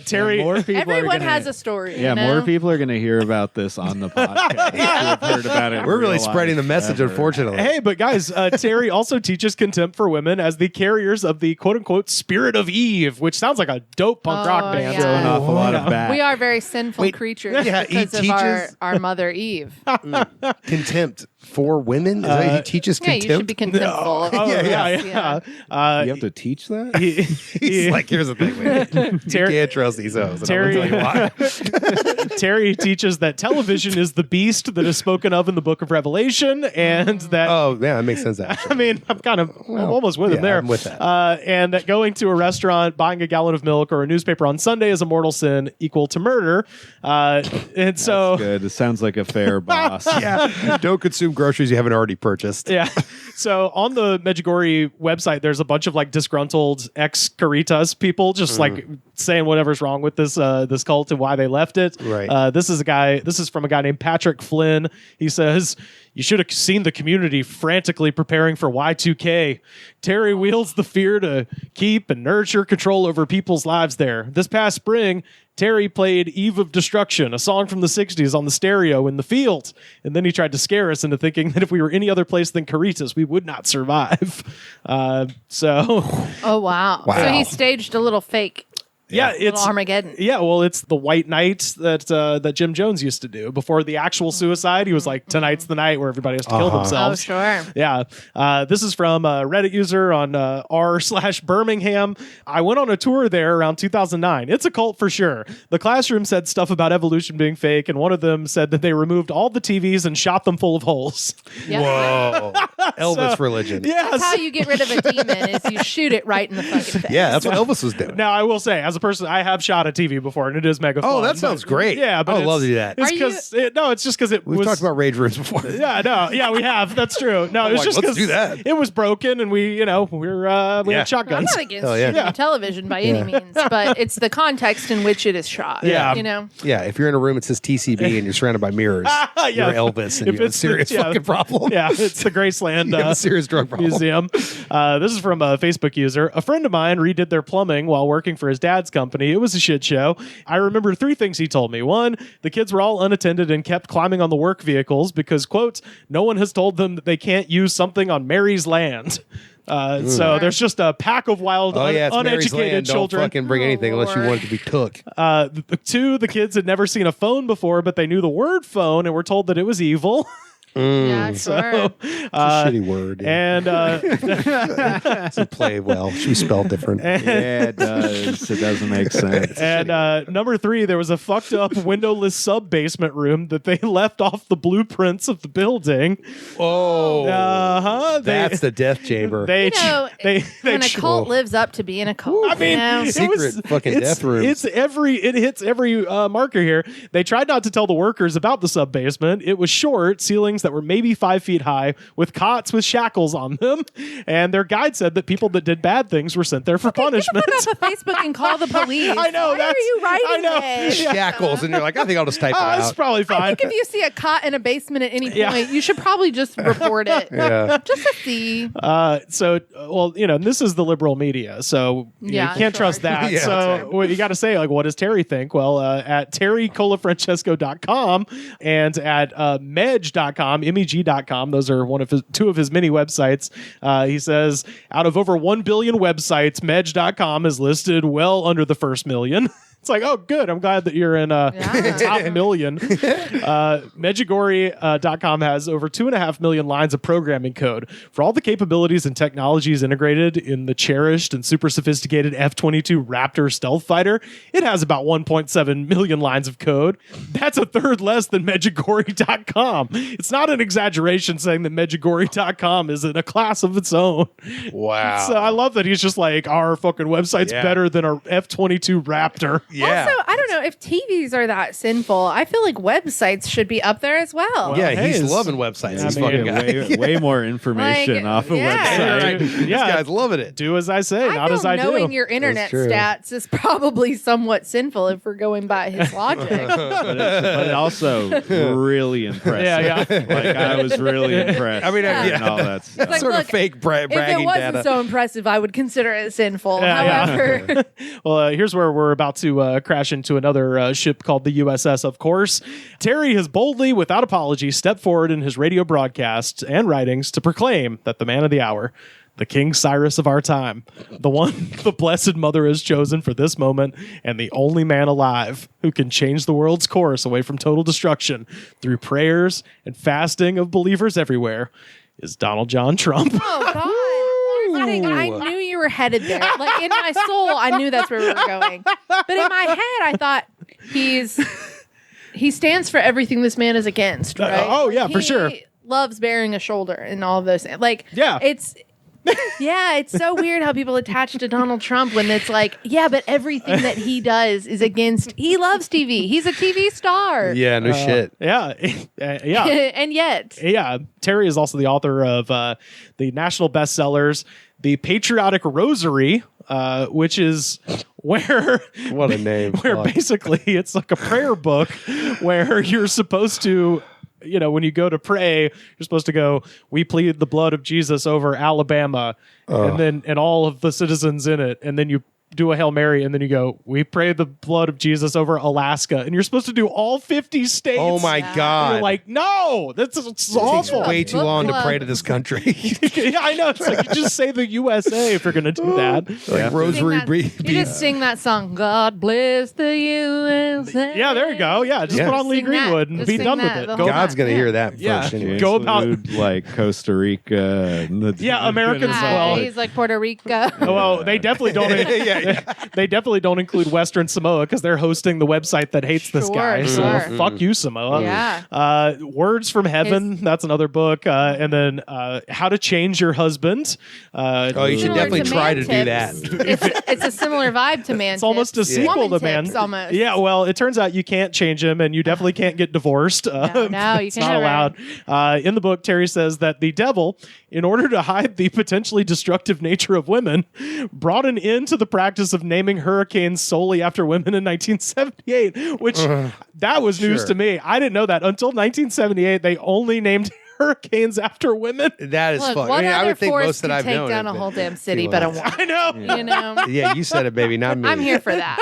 Terry, everyone has a story. Yeah, more people are going to hear about this on the podcast. We've heard about it. We're really spreading the message, unfortunately. Hey, but guys, Terry also teaches contempt for women as the carriers of the quote-unquote Spirit of Eve, which sounds like a dope punk rock band. Showing off a lot of back. We are very sinful creatures because of our mother Eve. Contempt for women? Is that what he teaches contempt? Yeah, you should be contemptful. You have to teach that? He's like, here's the thing, man. You can't trust these hoes. Terry, I'm gonna tell you why. Terry teaches that television is the beast that is spoken of in the book of Revelation, and that... Oh, yeah, that makes sense, actually. I mean, I'm almost with him there. I'm with that. And that going to a restaurant, buying a gallon of milk or a newspaper on Sunday is a mortal sin equal to murder. And so... That's good. It sounds like a fair boss. Yeah. Don't consume groceries you haven't already purchased. Yeah. So on the Medjugorje website, there's a bunch of disgruntled ex-Caritas people just saying whatever's wrong with this this cult and why they left it. Right. This is from a guy named Patrick Flynn. He says, "You should have seen the community frantically preparing for Y2K. Terry wields the fear to keep and nurture control over people's lives there. This past spring, Terry played Eve of Destruction, a song from the 60s on the stereo in the field. And then he tried to scare us into thinking that if we were any other place than Caritas, we would not survive." Oh, wow. So he staged a little fake. Yeah, it's Armageddon. Yeah, well, it's the White Night that Jim Jones used to do before the actual suicide. He was like, "Tonight's the night where everybody has to kill themselves." Oh, sure. Yeah, this is from a Reddit user on r/Birmingham. "I went on a tour there around 2009. It's a cult for sure. The classroom said stuff about evolution being fake, and one of them said that they removed all the TVs and shot them full of holes." Yep. Whoa. Elvis religion. Yes. That's how you get rid of a demon is you shoot it right in the fucking face. Yeah, that's what Elvis was doing. Now, I will say, as a person, I have shot a TV before, and it is mega fun. Oh, that sounds great. Yeah, but I would love to do that. It's because it's just because it We've was. talked about rage rooms before. Yeah, we have. That's true. No, it's just let's because do that. it was broken, and we had Yeah. shotguns. I'm not against Hell yeah. shooting television by any means, but it's the context in which it is shot. Yeah. You know? Yeah, if you're in a room that says TCB and you're surrounded by mirrors, Yeah. you're Elvis and If you have a it's serious fucking problem. Yeah, it's the Graceland Disgraceland You have a serious drug problem. Museum. This is from a Facebook user. A friend of mine redid their plumbing while working for his dad's company. It was a shit show. I remember 3 things he told me. 1, the kids were all unattended and kept climbing on the work vehicles because, quote, no one has told them that they can't use something on Mary's land. So there's just a pack of wild, Oh yeah, it's Mary's uneducated land. children. Don't fucking bring anything unless you Lord. want it to be took. 2, the kids had never seen a phone before, but they knew the word phone and were told that it was evil. Yeah, sure. It's a shitty word. And doesn't play well. Should be spelled different. Yeah, it does. It doesn't make sense. And number 3, there was a fucked up windowless sub basement room that they left off the blueprints of the building. Oh, That's the death chamber. They, You know, they when a cult lives up to being a cult. I mean, you know? Secret fucking death room. It hits every marker here. They tried not to tell the workers about the sub basement. It was short, ceilings that were maybe 5 feet high, with cots with shackles on them. And their guide said that people that did bad things were sent there for punishment. Put up a Facebook and call the police. I know. Why are you writing I know. this? Shackles, and you're like, I think I'll just type it It's out. probably I fine. think if you see a cot in a basement at any point, Yeah. you should probably just report it. Yeah. Just to see. This is the liberal media, so you Yeah, can't sure. trust that. Yeah, So that's right. well, you got to say, like, what does Terry think? Well, at terrycolafrancesco.com and at meg.com, meg.com, those are 2 of his many websites. He says, out of over 1 billion websites, meg.com is listed well under the first million. It's like, oh, good. I'm glad that you're in the top million. Medjugorje.com has over 2.5 million lines of programming code. For all the capabilities and technologies integrated in the cherished and super sophisticated F-22 Raptor stealth fighter, it has about 1.7 million lines of code. That's a third less than Medjugorje.com. It's not an exaggeration saying that Medjugorje.com is in a class of its own. Wow. So I love that he's just like, our fucking website's Yeah. better than our F-22 Raptor. Yeah. Also, I don't know if TVs are that sinful. I feel like websites should be up there as well. yeah, hey, he's it's- loving websites. I this mean, fucking guy. way more information Like, off a yeah. website. Right. This guy's loving it. Do as I say, I not know as I knowing do. your internet true. stats is probably somewhat sinful if we're going by his logic. But also really impressive. Yeah. Like I was really impressed. I mean, and all that stuff. like, Sort look, of fake If it bragging wasn't data. so impressive, I would consider it sinful. Yeah. However, Well, here's where we're about to crash into another ship called the USS, of course. Terry has boldly, without apology, stepped forward in his radio broadcasts and writings to proclaim that the man of the hour, the King Cyrus of our time, the one the Blessed Mother has chosen for this moment, and the only man alive who can change the world's course away from total destruction through prayers and fasting of believers everywhere, is Donald John Trump. oh God. I knew you were headed there. Like in my soul, I knew that's where we were going. But in my head, I thought he stands for everything this man is against, right? oh, yeah, for sure. He loves bearing a shoulder and all of those things. Like, Yeah. it's so weird how people attach to Donald Trump when it's like, yeah, but everything that he does is against. He loves TV. He's a TV star. Yeah, no shit. Yeah. Yeah. And yet, Yeah, Terry is also the author of the national bestsellers, The Patriotic Rosary, which is where What a name. where Fuck. basically it's like a prayer book where you're supposed to, when you go to pray, you're supposed to go, we plead the blood of Jesus over Alabama, and all of the citizens in it, and then you do a Hail Mary, and then you go, we pray the blood of Jesus over Alaska, and you're supposed to do all 50 states. Oh my Yeah. God. You're like, no, that's it's it takes awful. way too Book long to club. pray to this country. Yeah, I know. It's like you just say the USA if you're gonna do that. Like Rosary you just sing that song, God bless the USA. Yeah, there you go. Yeah, just Yeah. put on Lee Sing that. Greenwood and Just be sing done that with the it. whole Go, God's going to Yeah. hear that Yeah. first. Anyway. Go about- Include, like Costa Rica. Yeah, Americans- Yeah, well- he's like Puerto Rico. well, they definitely don't. They definitely don't include Western Samoa because they're hosting the website that hates this Sure, guy. So sure. fuck you, Samoa. Yeah. Words from Heaven. That's another book. And then How to Change Your Husband. Oh, you should Similar definitely try to do Man that. Tips. It's a similar vibe to Man It's almost a sequel to Man. Tips, almost. Yeah, well, it turns out you can't change him, and you definitely can't get divorced. No, you it's can not never. allowed. In the book, Terry says that the devil, in order to hide the potentially destructive nature of women, brought an end to the practice of naming hurricanes solely after women in 1978, which that was news Sure. to me. I didn't know that until 1978. They only named hurricanes after women. That is Look, fun. what I mean, I other would think force most that could I've take known down have a whole been damn city too but a loud. woman? I know. You know, Yeah, you said it, baby, not me. I'm here for that.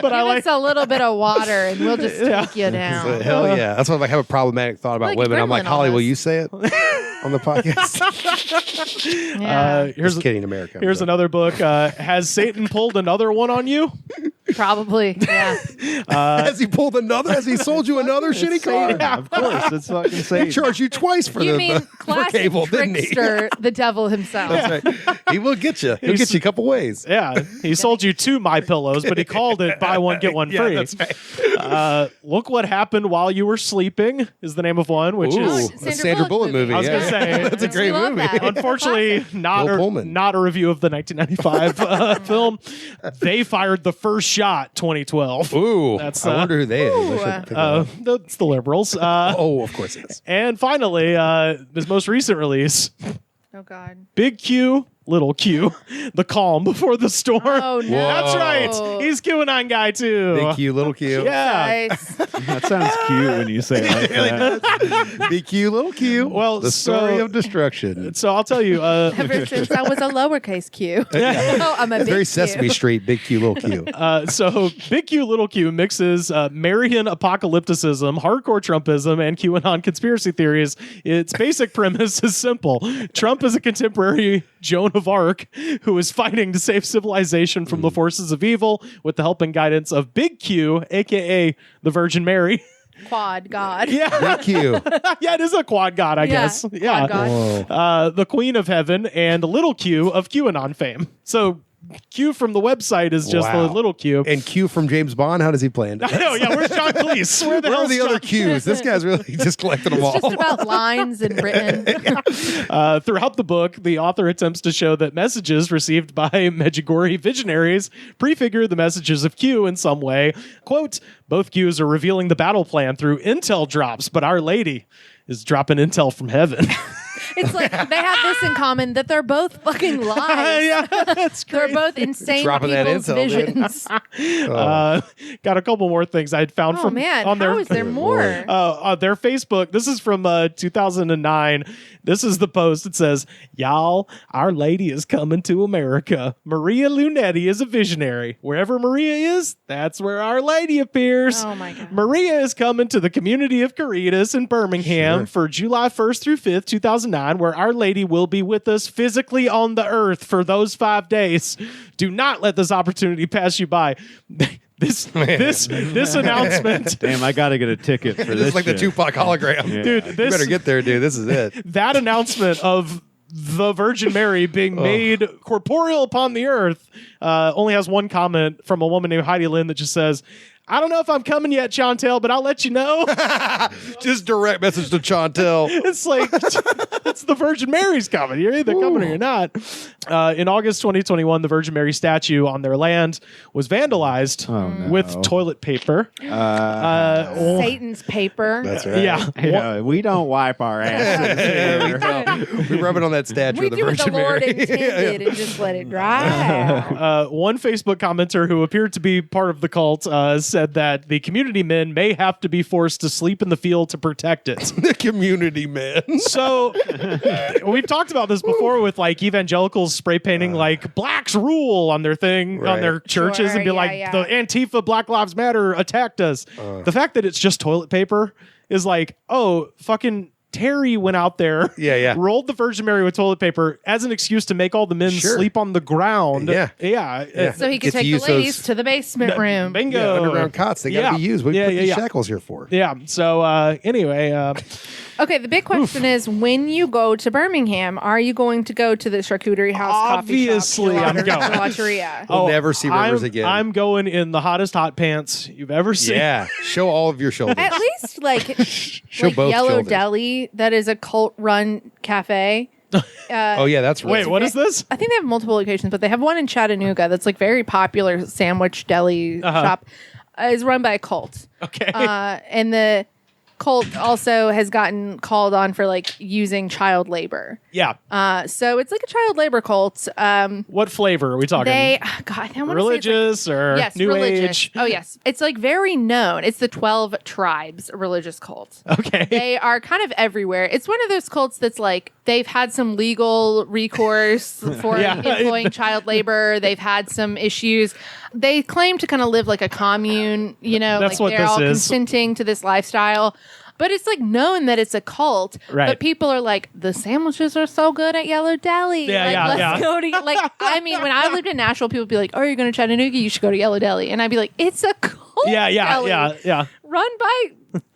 But I Give like us a little bit of water, and we'll just take you down. Hell yeah. That's why if I have a problematic thought about Look, women, I'm like, gremlin Holly, will almost. you say it on the podcast? here's Just kidding, America. Here's another book. Has Satan pulled another one on you? Probably, yeah. Has he pulled another? Has he sold you another shitty car? Yeah, of course. It's fucking He Satan. charged you twice for You the mean for classic cable, didn't he? trickster, the devil himself. That's right. He will get you. He'll get you a couple ways. Yeah, he sold you 2 My Pillows, but he called it buy one get one Yeah, free. that's right. Look What Happened While You Were Sleeping is the name of one, which Ooh, is the Sandra Bullock movie. I was yeah. gonna say, That's a We great love movie. that. unfortunately not Bill Pullman. not a review of the 1995 film. They fired the first shot 2012. Ooh, That's, I wonder who they is. I Ooh. should pick it up. That's the liberals. Oh, of course it is. And finally, his most recent release, Oh God. Big Q, Little Q, The Calm Before the Storm. Oh no. That's right. He's QAnon guy too. Big Q, little Q. Yeah. Nice. That sounds cute when you say it like that. Big Q, little Q. Well, the story so- of destruction. So I'll tell you. Ever since I was a lowercase Q. Oh, I'm a big Very Q. Sesame Street, Big Q, little Q. So Big Q, Little Q mixes Marian apocalypticism, hardcore Trumpism, and QAnon conspiracy theories. Its basic premise is simple: Trump is a contemporary Joan of Arc who is fighting to save civilization from the forces of evil with the help and guidance of Big Q, aka the Virgin Mary. Quad God. Yeah, Big Q. yeah, it is a quad god, I guess. Quad Yeah, God. Whoa. the Queen of Heaven and Little Q of QAnon fame. So Q from the website is just Wow. the Little Q. And Q from James Bond, how does he play into I know, yeah. Where's John Cleese? Where the Where are hell's the other John- Qs? This guy's really just collecting them all. Just about lines and written. Throughout the book, the author attempts to show that messages received by Medjugorje visionaries prefigure the messages of Q in some way. Quote, both Qs are revealing the battle plan through intel drops, but Our Lady is dropping intel from heaven. It's like they have this in common that they're both fucking lies. Yeah, that's They're great. both insane Dropping that people's intel, dude. visions. Got a couple more things I'd found Oh from man, on their how is there more? their Facebook. This is from 2009. This is the post. It says, "Y'all, Our Lady is coming to America. Maria Lunetti is a visionary. Wherever Maria is, that's where Our Lady appears. Oh, my God. Maria is coming to the community of Caritas in Birmingham for July 1st through 5th, 2009, where Our Lady will be with us physically on the earth for those 5 days. Do not let this opportunity pass you by." This announcement, Damn, I got to get a ticket for This this. is like the shit. Tupac hologram. Yeah. dude. You This better get there, dude. This is it. that announcement of the Virgin Mary being made corporeal upon the earth only has one comment from a woman named Heidi Lynn that just says, "I don't know if I'm coming yet, Chantel, but I'll let you know." Just direct message to Chantel. It's like, it's the Virgin Mary's coming. You're either coming or you're not. In August 2021, the Virgin Mary statue on their land was vandalized with toilet paper. Satan's paper. That's right. Yeah. Yeah, we don't wipe our asses here. We rub it on that statue We of the do what the Virgin Lord Mary. intended and just let it dry out. One Facebook commenter who appeared to be part of the cult said that the community men may have to be forced to sleep in the field to protect it. The community man. So we've talked about this before with like evangelicals spray painting like blacks rule on their thing, on Right. their churches, Sure, and be yeah, like, yeah. the Antifa Black Lives Matter attacked us. The fact that it's just toilet paper is like, oh, fucking Terry went out there, Yeah. rolled the Virgin Mary with toilet paper as an excuse to make all the men Sure. sleep on the ground. Yeah. Yeah. So he Get could to take the use ladies those- to the basement room. Bingo. Yeah, underground cots. They got to be used. What do you put these shackles here for? Yeah. So anyway, Okay, the big question is, when you go to Birmingham, are you going to go to the charcuterie house, Obviously, coffee shop, I'm going. gelateria? We'll never see Rivers I'm, again. I'm going in the hottest hot pants you've ever seen. Yeah. Show all of your shoulders. At least like, Show both Yellow shoulders. Deli, that is a cult-run cafe. Oh, yeah, that's right. Wait, what is this? I think they have multiple locations, but they have one in Chattanooga that's like very popular sandwich deli shop. Is run by a cult. Okay. And cult also has gotten called on for like using child labor. Yeah. So it's like a child labor cult. What flavor are we talking? I want to religious say or yes, New religious. Age? Oh yes, it's like very known. It's the 12 Tribes religious cult. Okay. They are kind of everywhere. It's one of those cults that's like they've had some legal recourse for employing child labor. They've had some issues. They claim to kind of live like a commune, That's like what they're this all is. consenting to this lifestyle. But it's like known that it's a cult. Right. But people are like, the sandwiches are so good at Yellow Deli. Let's go to when I lived in Nashville, people would be like, oh, you're going to Chattanooga? You should go to Yellow Deli. And I'd be like, it's a cult deli run by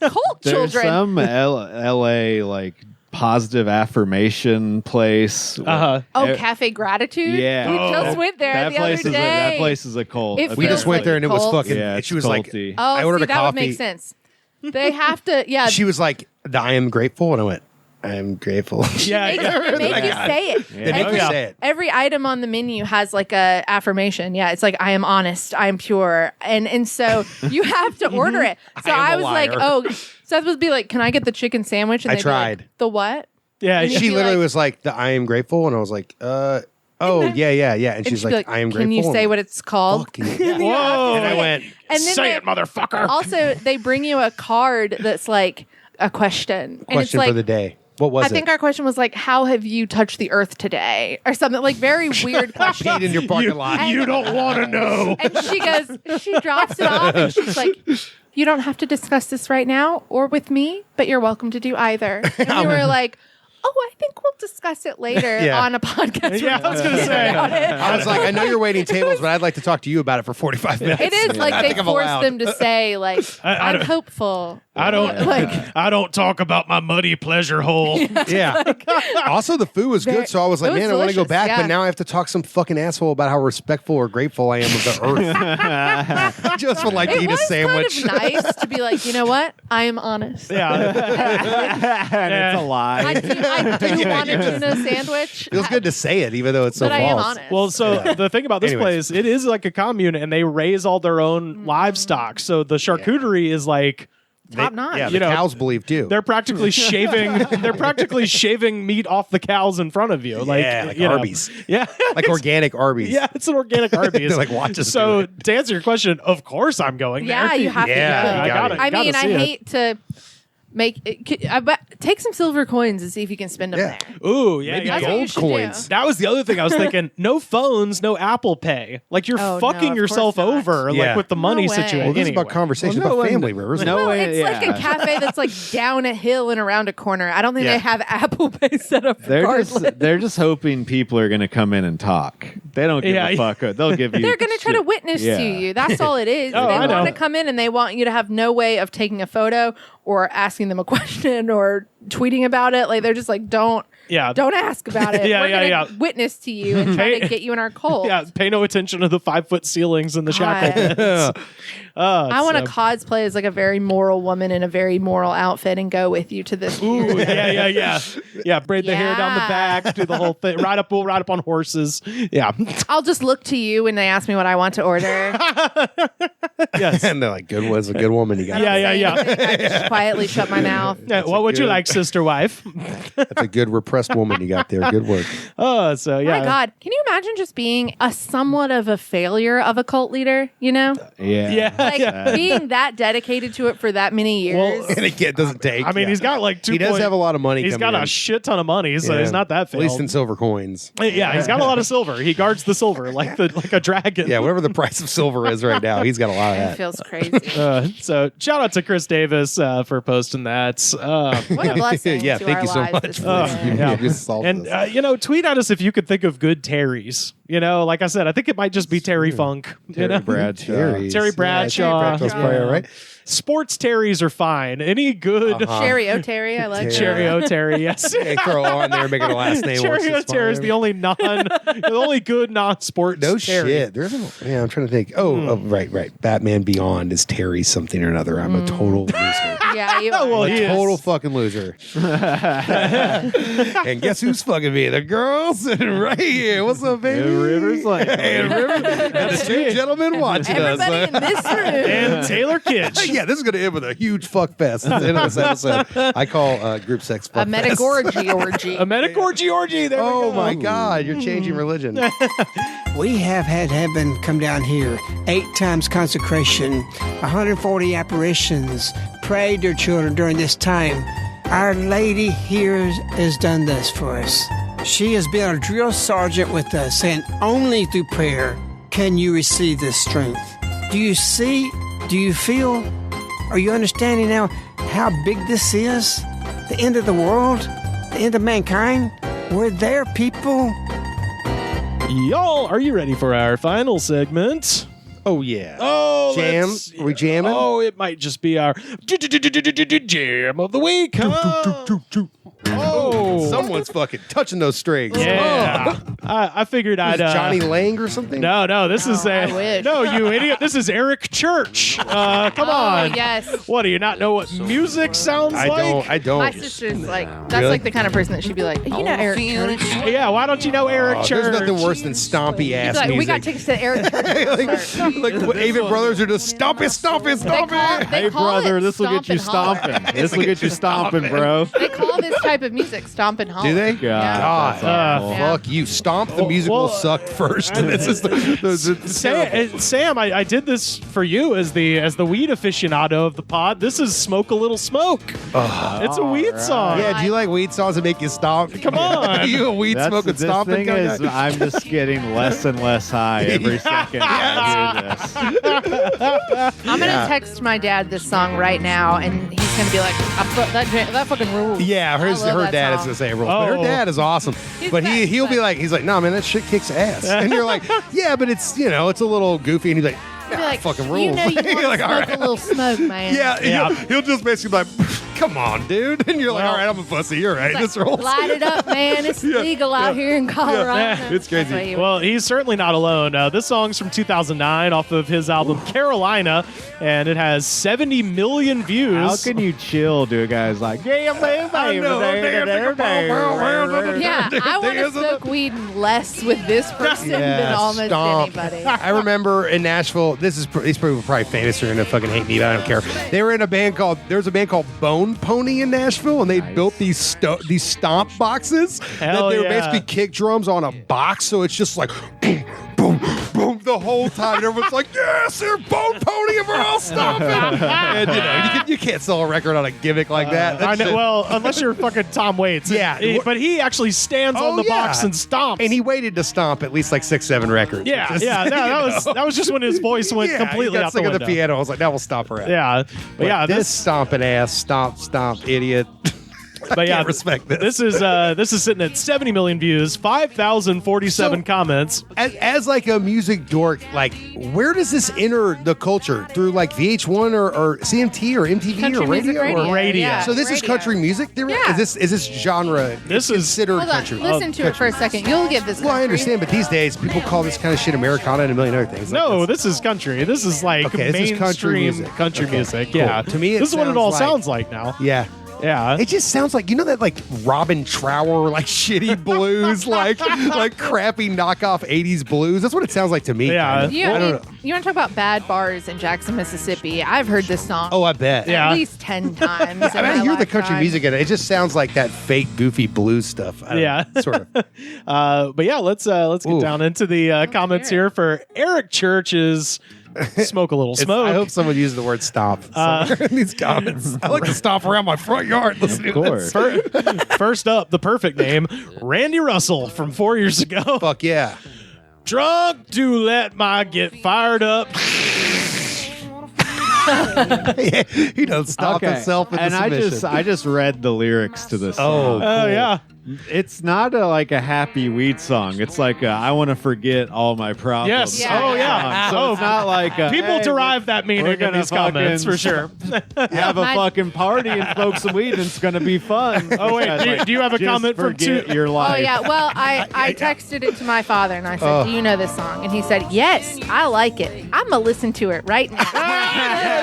cult There's children. some LA like positive affirmation place. Cafe Gratitude? Yeah. We just went there the other day. That place is a cult. It We feels just went like there a and it was cult. fucking. Yeah, it's she was like, culty. I ordered a that would coffee. make sense. They have to, She was like, I am grateful, and I went, I am grateful. They make you say it. They make you say it. Every item on the menu has like a affirmation. Yeah, it's like I am honest, I am pure, and so you have to order it. So I am a I was like, liar. oh, Seth would be like, can I get the chicken sandwich? And I they'd be like, tried. the what? Yeah. And She be literally like- was like, I am grateful, and I was like, yeah. And she's she'd be like, I am grateful. Can you say And what it's called? fucking yeah. Whoa. And I went, And then Say it, motherfucker. Also, they bring you a card that's like a question. And it's question like, for the day. What was I it? think our question was like, how have you touched the earth today? Or something like very weird question. Peed in your parking lot. You don't want to know. And she drops it off and she's like, you don't have to discuss this right now or with me, but you're welcome to do either. And we were like, oh, I think we'll discuss it later Yeah. on a podcast. Yeah, I was going to say. I was like, I know you're waiting tables, but I'd like to talk to you about it for 45 minutes. It is like I they think I'm force allowed. them to say, like, I I'm don't- hopeful. I don't talk about my muddy pleasure hole. Yeah. Also, the food was good, so I was like, it was man, I want to go delicious, back, yeah. but now I have to talk some fucking asshole about how respectful or grateful I am of the earth. Just would like to It eat a was sandwich. kind of nice to be like, you know what? I am honest. Yeah. And it's a lie. I do want a tuna sandwich. Feels good to say it, even though it's so But I am false. honest. Well, so the thing about this Anyways. place, it is like a commune, and they raise all their own livestock. So the charcuterie is like Top notch. Yeah, You the know, cows believe too. they're practically shaving. They're practically shaving meat off the cows in front of you, like like you know. Arby's. Yeah, Like organic Arby's. yeah, it's an organic Arby's. They're like, watch us So do it. to answer your question, of course I'm going there. Yeah, you have Yeah, to you go. I got gotta- it. I mean, I see it. hate to make it, take some silver coins and see if you can spend them Yeah. there. Ooh, yeah, Maybe yeah, That's yeah. what you gold should coins. do. That was the other thing I was thinking. No phones, no Apple Pay. Like you're Oh, no, fucking of yourself course not. over, Yeah. like with the money No way. situation. Well, this is about anyway. conversations Well, no about one- family, Rivers. no Well, way- it's like a yeah. cafe that's like down a hill and around a corner. I don't think Yeah. they have Apple Pay set up regardless. They're just hoping people are going to come in and talk. They don't give Yeah. a fuck. They'll give you. They're going to try to shit. witness Yeah. to you. That's all it is. Oh, They I want know. to come in and they want you to have no way of taking a photo or asking them a question or tweeting about it. Like they're just like, don't ask about it. Yeah, We're yeah, gonna yeah. witness to you and try to Hey. get you in our cult. Yeah, pay no attention to the 5-foot ceilings and the shackle. God. I want to so- cosplay as like a very moral woman in a very moral outfit and go with you to this. Ooh, yeah. Yeah, braid the hair down the Yeah. back, do the whole thing. We'll ride up on horses. Yeah. I'll just look to you when they ask me what I want to order. Yes. And they're like, good was a good woman you got. Yeah. I just quietly shut my mouth. Yeah, what would you good- like, sister wife? That's a good repressed woman you got there. Good work. Oh, so yeah. My God, can you imagine just being a somewhat of a failure of a cult leader? You know, Yeah. Yeah. like being that dedicated to it for that many years. Well, And it doesn't take. I mean, yeah. he's got like 2. He does have a lot of money. He's coming got in. a shit ton of money, so Yeah. he's not that At least failed. in silver coins. Yeah, he's got a lot of silver. He guards the silver like a dragon. Yeah, whatever the price of silver is right now, he's got a lot of it that. feels crazy. So shout out to Chris Davis for posting that. What a blessing. Yeah, to thank our you so lives much this for morning. Yeah. you solved And this. tweet at us if you could think of good Terrys. Like I said, I think it might just be Terry Funk. Terry Bradshaw. Terry Bradshaw. Bradshaw's probably all right. Sports Terrys are fine. Any good Sherry O'Terry, I like Cherry that. O'Terry? Yes. They throw on there, making a last name. worse, Cherry it's O'Terry is fine. the only good non-sports. No Terry. shit. There's I'm trying to think. Oh, right. Batman Beyond is Terry something or another. I'm a total loser. Yeah, you are. Well, he is. Total fucking loser. And guess who's fucking me? The girl sitting right here. What's up, baby? Rivers like And the two gentlemen watching us. Everybody in this room. And Taylor Kitsch. Yeah, this is going to end with a huge fuck fest at the end of this episode. I call group sex fuck A fest. metagorgy orgy. A metagorgy orgy. There we Oh go. my God, you're changing religion. We have had heaven come down here 8 times consecration, 140 apparitions, prayed their children during this time. Our Lady here has done this for us. She has been a drill sergeant with us, and only through prayer can you receive this strength. Do you see? Do you feel? Are you understanding now how big this is? The end of the world? The end of mankind? We're there, people. Y'all, are you ready for our final segment? Oh, yeah. Oh, Jam? let's- Are we jamming? Oh, it might just be our jam of the week. Huh? Oh, Someone's fucking touching those strings. yeah. I figured Is I'd. Johnny Lang or something? No, this is I wish. no, you idiot. This is Eric Church. Come Oh, on. yes. What do you not know what music sounds I like? don't. My sister's like, that's Really? like the kind of person that she'd be like, you know Eric Church. Yeah, why don't you know Eric Oh, Church? there's nothing worse than stompy She'd ass be like, music. we got tickets to Eric Church. like what Avon Brothers are just stomp it. Hey, brother, this will get you stomping. This will get you stomping, bro. They call this type of music stomp and holler. Do they? Yeah. God, Uh, fuck you. Stomp the musical well, sucked first. This is the Sam, I did this for you as the weed aficionado of the pod. This is Smoke a Little Smoke. It's a weed song. Yeah, do you like weed songs that make you stomp? Come on. Are you a weed smoking This stomping thing kind of is, guy? I'm just getting less and less high every second I do this. I'm gonna text my dad this song right now, and he's gonna be like, "That fucking rules." Yeah, I love her that dad is song. gonna say rules, but her Oh. dad is awesome. But best, he'll be but- like, he's like, nah, man, that shit kicks ass. And you're like, yeah, but it's it's a little goofy, and he's like, He'd be nah, like, fucking rules. You know, you want You're to like, smoke all right. a little smoke, man. Yeah, Yeah. He'll just basically be like, come on, dude. And you're like, Well- all right, I'm a pussy. You're right. Like, This rolls. light it up, man. It's legal out here in Colorado. It's crazy. That's what he would- Well, he's certainly not alone. This song's from 2009 off of his album Carolina, and it has 70 million views. How can you chill to a guy's like, yeah, Yeah, I want to smoke weed less with this person than almost stomp. anybody. I remember in Nashville, these people were probably famous or gonna fucking hate me, but I don't care. They were in a band called, there was a band called Bone Pony in Nashville, and they built these stomp boxes Hell that they were yeah. basically kick drums on a box, so it's just like boom, boom, boom the whole time. And everyone's like, yes, they're Bone Pony, and we're all stomping. And you can't sell a record on a gimmick like that. I That's know, just- well, unless you're fucking Tom Waits. Yeah. But he actually stands on the box and stomps. And he waited to stomp at least like 6-7 records. yeah, which is, yeah, that was just when his voice went yeah, completely he got out the sick of window. the piano. I was like, now we'll stop her at. Yeah, but yeah, this stomping ass, stomp, idiot. but yeah, can't respect this. This is sitting at 70 million views, 5,047 So- comments. As like a music dork, like where does this enter the culture? Through like VH1 or CMT or MTV Country or music radio? Or radio. Yeah, so this is radio. country music. Yeah. Is this genre? This is- considered Hold on, country. listen to it for a second. You'll get this. Well, I country. understand, but these days people call this kind of shit Americana and a million other things. Like No, this is country. This is like Okay, this is country mainstream music. country Okay, music. cool. Yeah, To me, it this is what it sounds all like- sounds like now. yeah. Yeah, It just sounds like that like Robin Trower like shitty blues like crappy knockoff 80s blues. That's what it sounds like to me. Yeah. kind of. You, I don't know. you want to talk about bad bars in Jackson, Mississippi? I've heard this song. Oh, I bet. Yeah. At least 10 times. I mean, I hear the country music in it. It just sounds like that fake goofy blues stuff. I don't Yeah. know, sort of. but yeah, let's get Ooh. down into the comments here for Eric Church's "Smoke a Little It's- Smoke." I hope someone uses the word stomp somewhere in these comments. I like to stomp around my front yard listening to this. First up, the perfect name, Randy Russell from 4 years ago. Fuck yeah. Drunk to let my get fired up. He does stomp himself in and submission. I just read the lyrics to this Oh, song. Oh yeah. It's not like a happy weed song. It's like I want to forget all my problems. Yes. Yeah. Oh yeah. So it's not like a, People hey, derive that meaning we're in gonna these comments for fucking sure. have a My- fucking party and smoke some weed and it's gonna be fun. Oh, wait, It's do you have a just comment from forget two- your Oh, life? yeah. Well, I texted it to my father and I said, Do you know this song? And he said, Yes, I like it. I'm going to listen to it right now.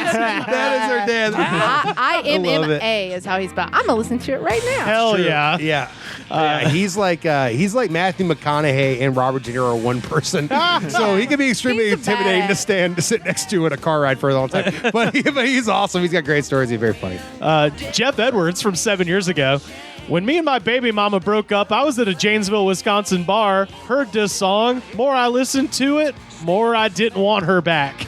That is her dance. IMMA is how he's spelled. I'm gonna listen to it right now. Hell True. yeah. Yeah. He's like Matthew McConaughey and Robert De Niro, one person. So he can be extremely He's a intimidating to badass. sit next to in a car ride for a long time. But he's awesome. He's got great stories. He's very funny. Jeff Edwards from 7 years ago. When me and my baby mama broke up, I was at a Janesville, Wisconsin bar, heard this song. More I listened to it, more I didn't want her back.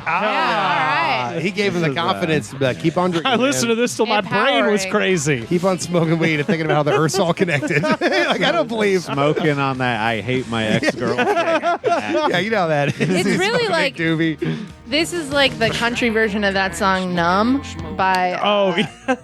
Yeah, all right. He gave him the confidence to be like, keep on drinking. I listened to this till my brain was Empowering. crazy. Keep on smoking weed and thinking about how the Earth's all connected. Like, I don't believe. Smoking on that I hate my ex-girlfriend. Yeah, you know how that is. It's He's really fucking like- doobie. This is like the country version of that song "Numb" by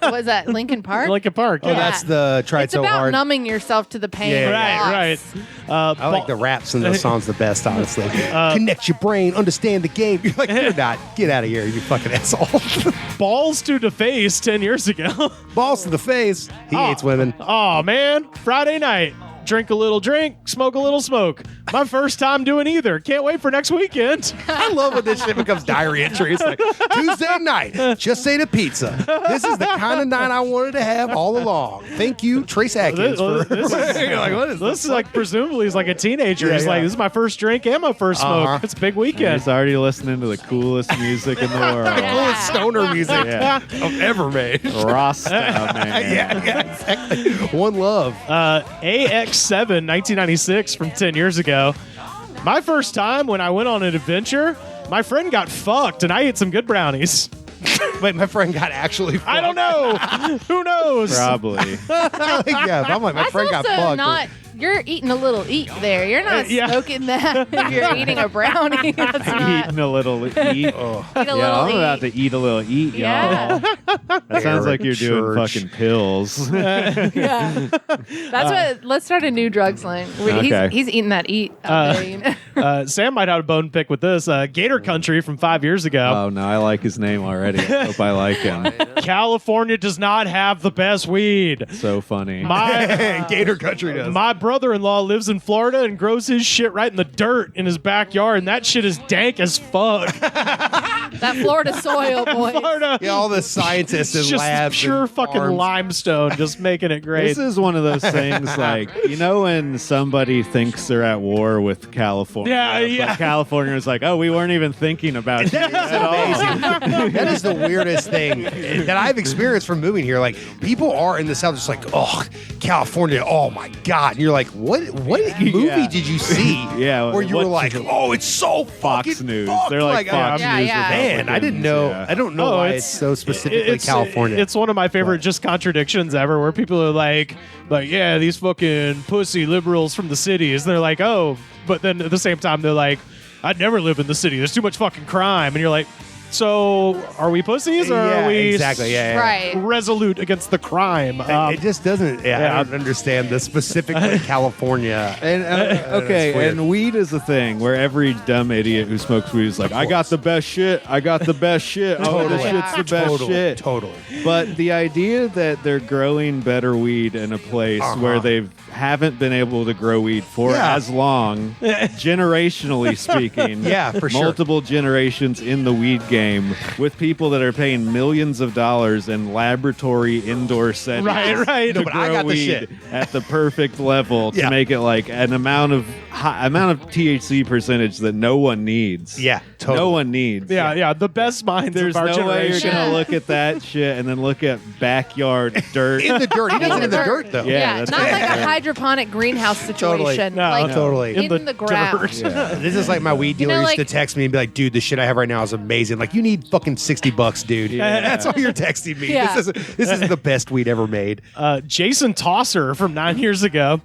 was that Linkin Park? Linkin Park. Oh, Yeah. that's the Try It It's So about Hard. numbing yourself to the pain. Yeah. of Right, loss. right. I like the raps in those songs the best, honestly. Connect your brain, understand the game. You're like, you're not. Get out of here, you fucking asshole. Balls to the face 10 years ago. Balls to the face. He hates women. Oh, man. Friday night. Drink a little drink, smoke a little smoke. My first time doing either. Can't wait for next weekend. I love when this shit becomes diary entries. Like, Tuesday night, just ate a pizza. This is the kind of night I wanted to have all along. Thank you, Trace Atkins. This is- You're like, what is This is like presumably he's like a teenager. Yeah, He's like, yeah. this is my first drink and my first smoke. Uh-huh. It's a big weekend. He's already listening to the coolest music in the world. coolest stoner music Yeah. I've ever made. Rasta, man. Yeah, exactly. One love. AX7 1996 from 10 years ago. My first time when I went on an adventure, my friend got fucked and I ate some good brownies. Wait, my friend got actually. I don't know. Who knows? Probably. Yeah, I'm like, my That's friend got also fucked. not. You're eating a little eat there. You're not Yeah. smoking that. If you're eating a brownie. That's not. Eating a little eat. Eat a Yeah, little I'm eat. about to eat a little eat, y'all. Yeah. That sounds like you're doing Church. fucking pills. Yeah. That's what. Let's start a new drugs line. Okay. He's eating that eat. Out there, you know? Sam might have a bone pick with this. Gator Country from 5 years ago. Oh, no, I like his name already. I hope I like him. California does not have the best weed. So funny. My Gator Country does. My brother-in-law lives in Florida and grows his shit right in the dirt in his backyard, and that shit is dank as fuck. That Florida soil, boy. Florida, Yeah, all the scientists in it's just labs. pure and fucking farms. limestone, just making it great. This is one of those things like, you know, when somebody thinks they're at war with California. Yeah, yeah. But California is like, oh, we weren't even thinking about you at all. Amazing. That is the weirdest thing that I've experienced from moving here. Like, people are in the South just like, oh, California, oh my God. And you're like, what movie Yeah. did you see? Yeah, Where you what- were like, oh, it's so Fox fucking News. fucked. They're like Fox Yeah, News. yeah. Man, I didn't know. Yeah. I don't know Oh, why it's- it's so specifically California. It's one of my favorite just contradictions ever, where people are like, yeah, these fucking pussy liberals from the cities. And they're like, oh, but then at the same time they're like, I'd never live in the city. There's too much fucking crime. And you're like, so are we pussies or Yeah, are we exactly. Yeah, yeah. Right. resolute against the crime? It just doesn't. Yeah, yeah. I don't understand the specifically California. And okay, It's weird. and weed is a thing where every dumb idiot who smokes weed is like, I got the best shit. I got the best shit. Oh, this Totally. shit's the best Totally, shit. totally. But the idea that they're growing better weed in a place where they haven't been able to grow weed for Yeah. as long, generationally speaking, Yeah, for sure. multiple generations in the weed game with people that are paying millions of dollars in laboratory indoor settings Right. to No, but I grow got the weed shit. at the perfect level to Yeah. make it like an amount of THC percentage that no one needs. Yeah, totally. No one needs. Yeah. The best minds There's of our no way you're generation. gonna look at that shit and then look at backyard dirt. In the dirt. He does it in the dirt, though. Yeah, Yeah, that's not right. like a hydroponic greenhouse Totally. situation. No, like totally. in the ground. dirt. This is like my weed dealer know, used to like- text me and be like, dude, the shit I have right now is amazing. Like, you need fucking $60, dude. Yeah. That's all you're texting me. Yeah. This is the best weed ever made. Jason Tosser from 9 years ago.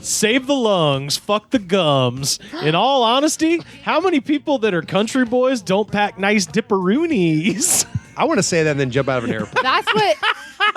Save the lungs, fuck the gums. In all honesty, how many people that are country boys don't pack nice dipperoonies? I want to say that and then jump out of an airplane. That's what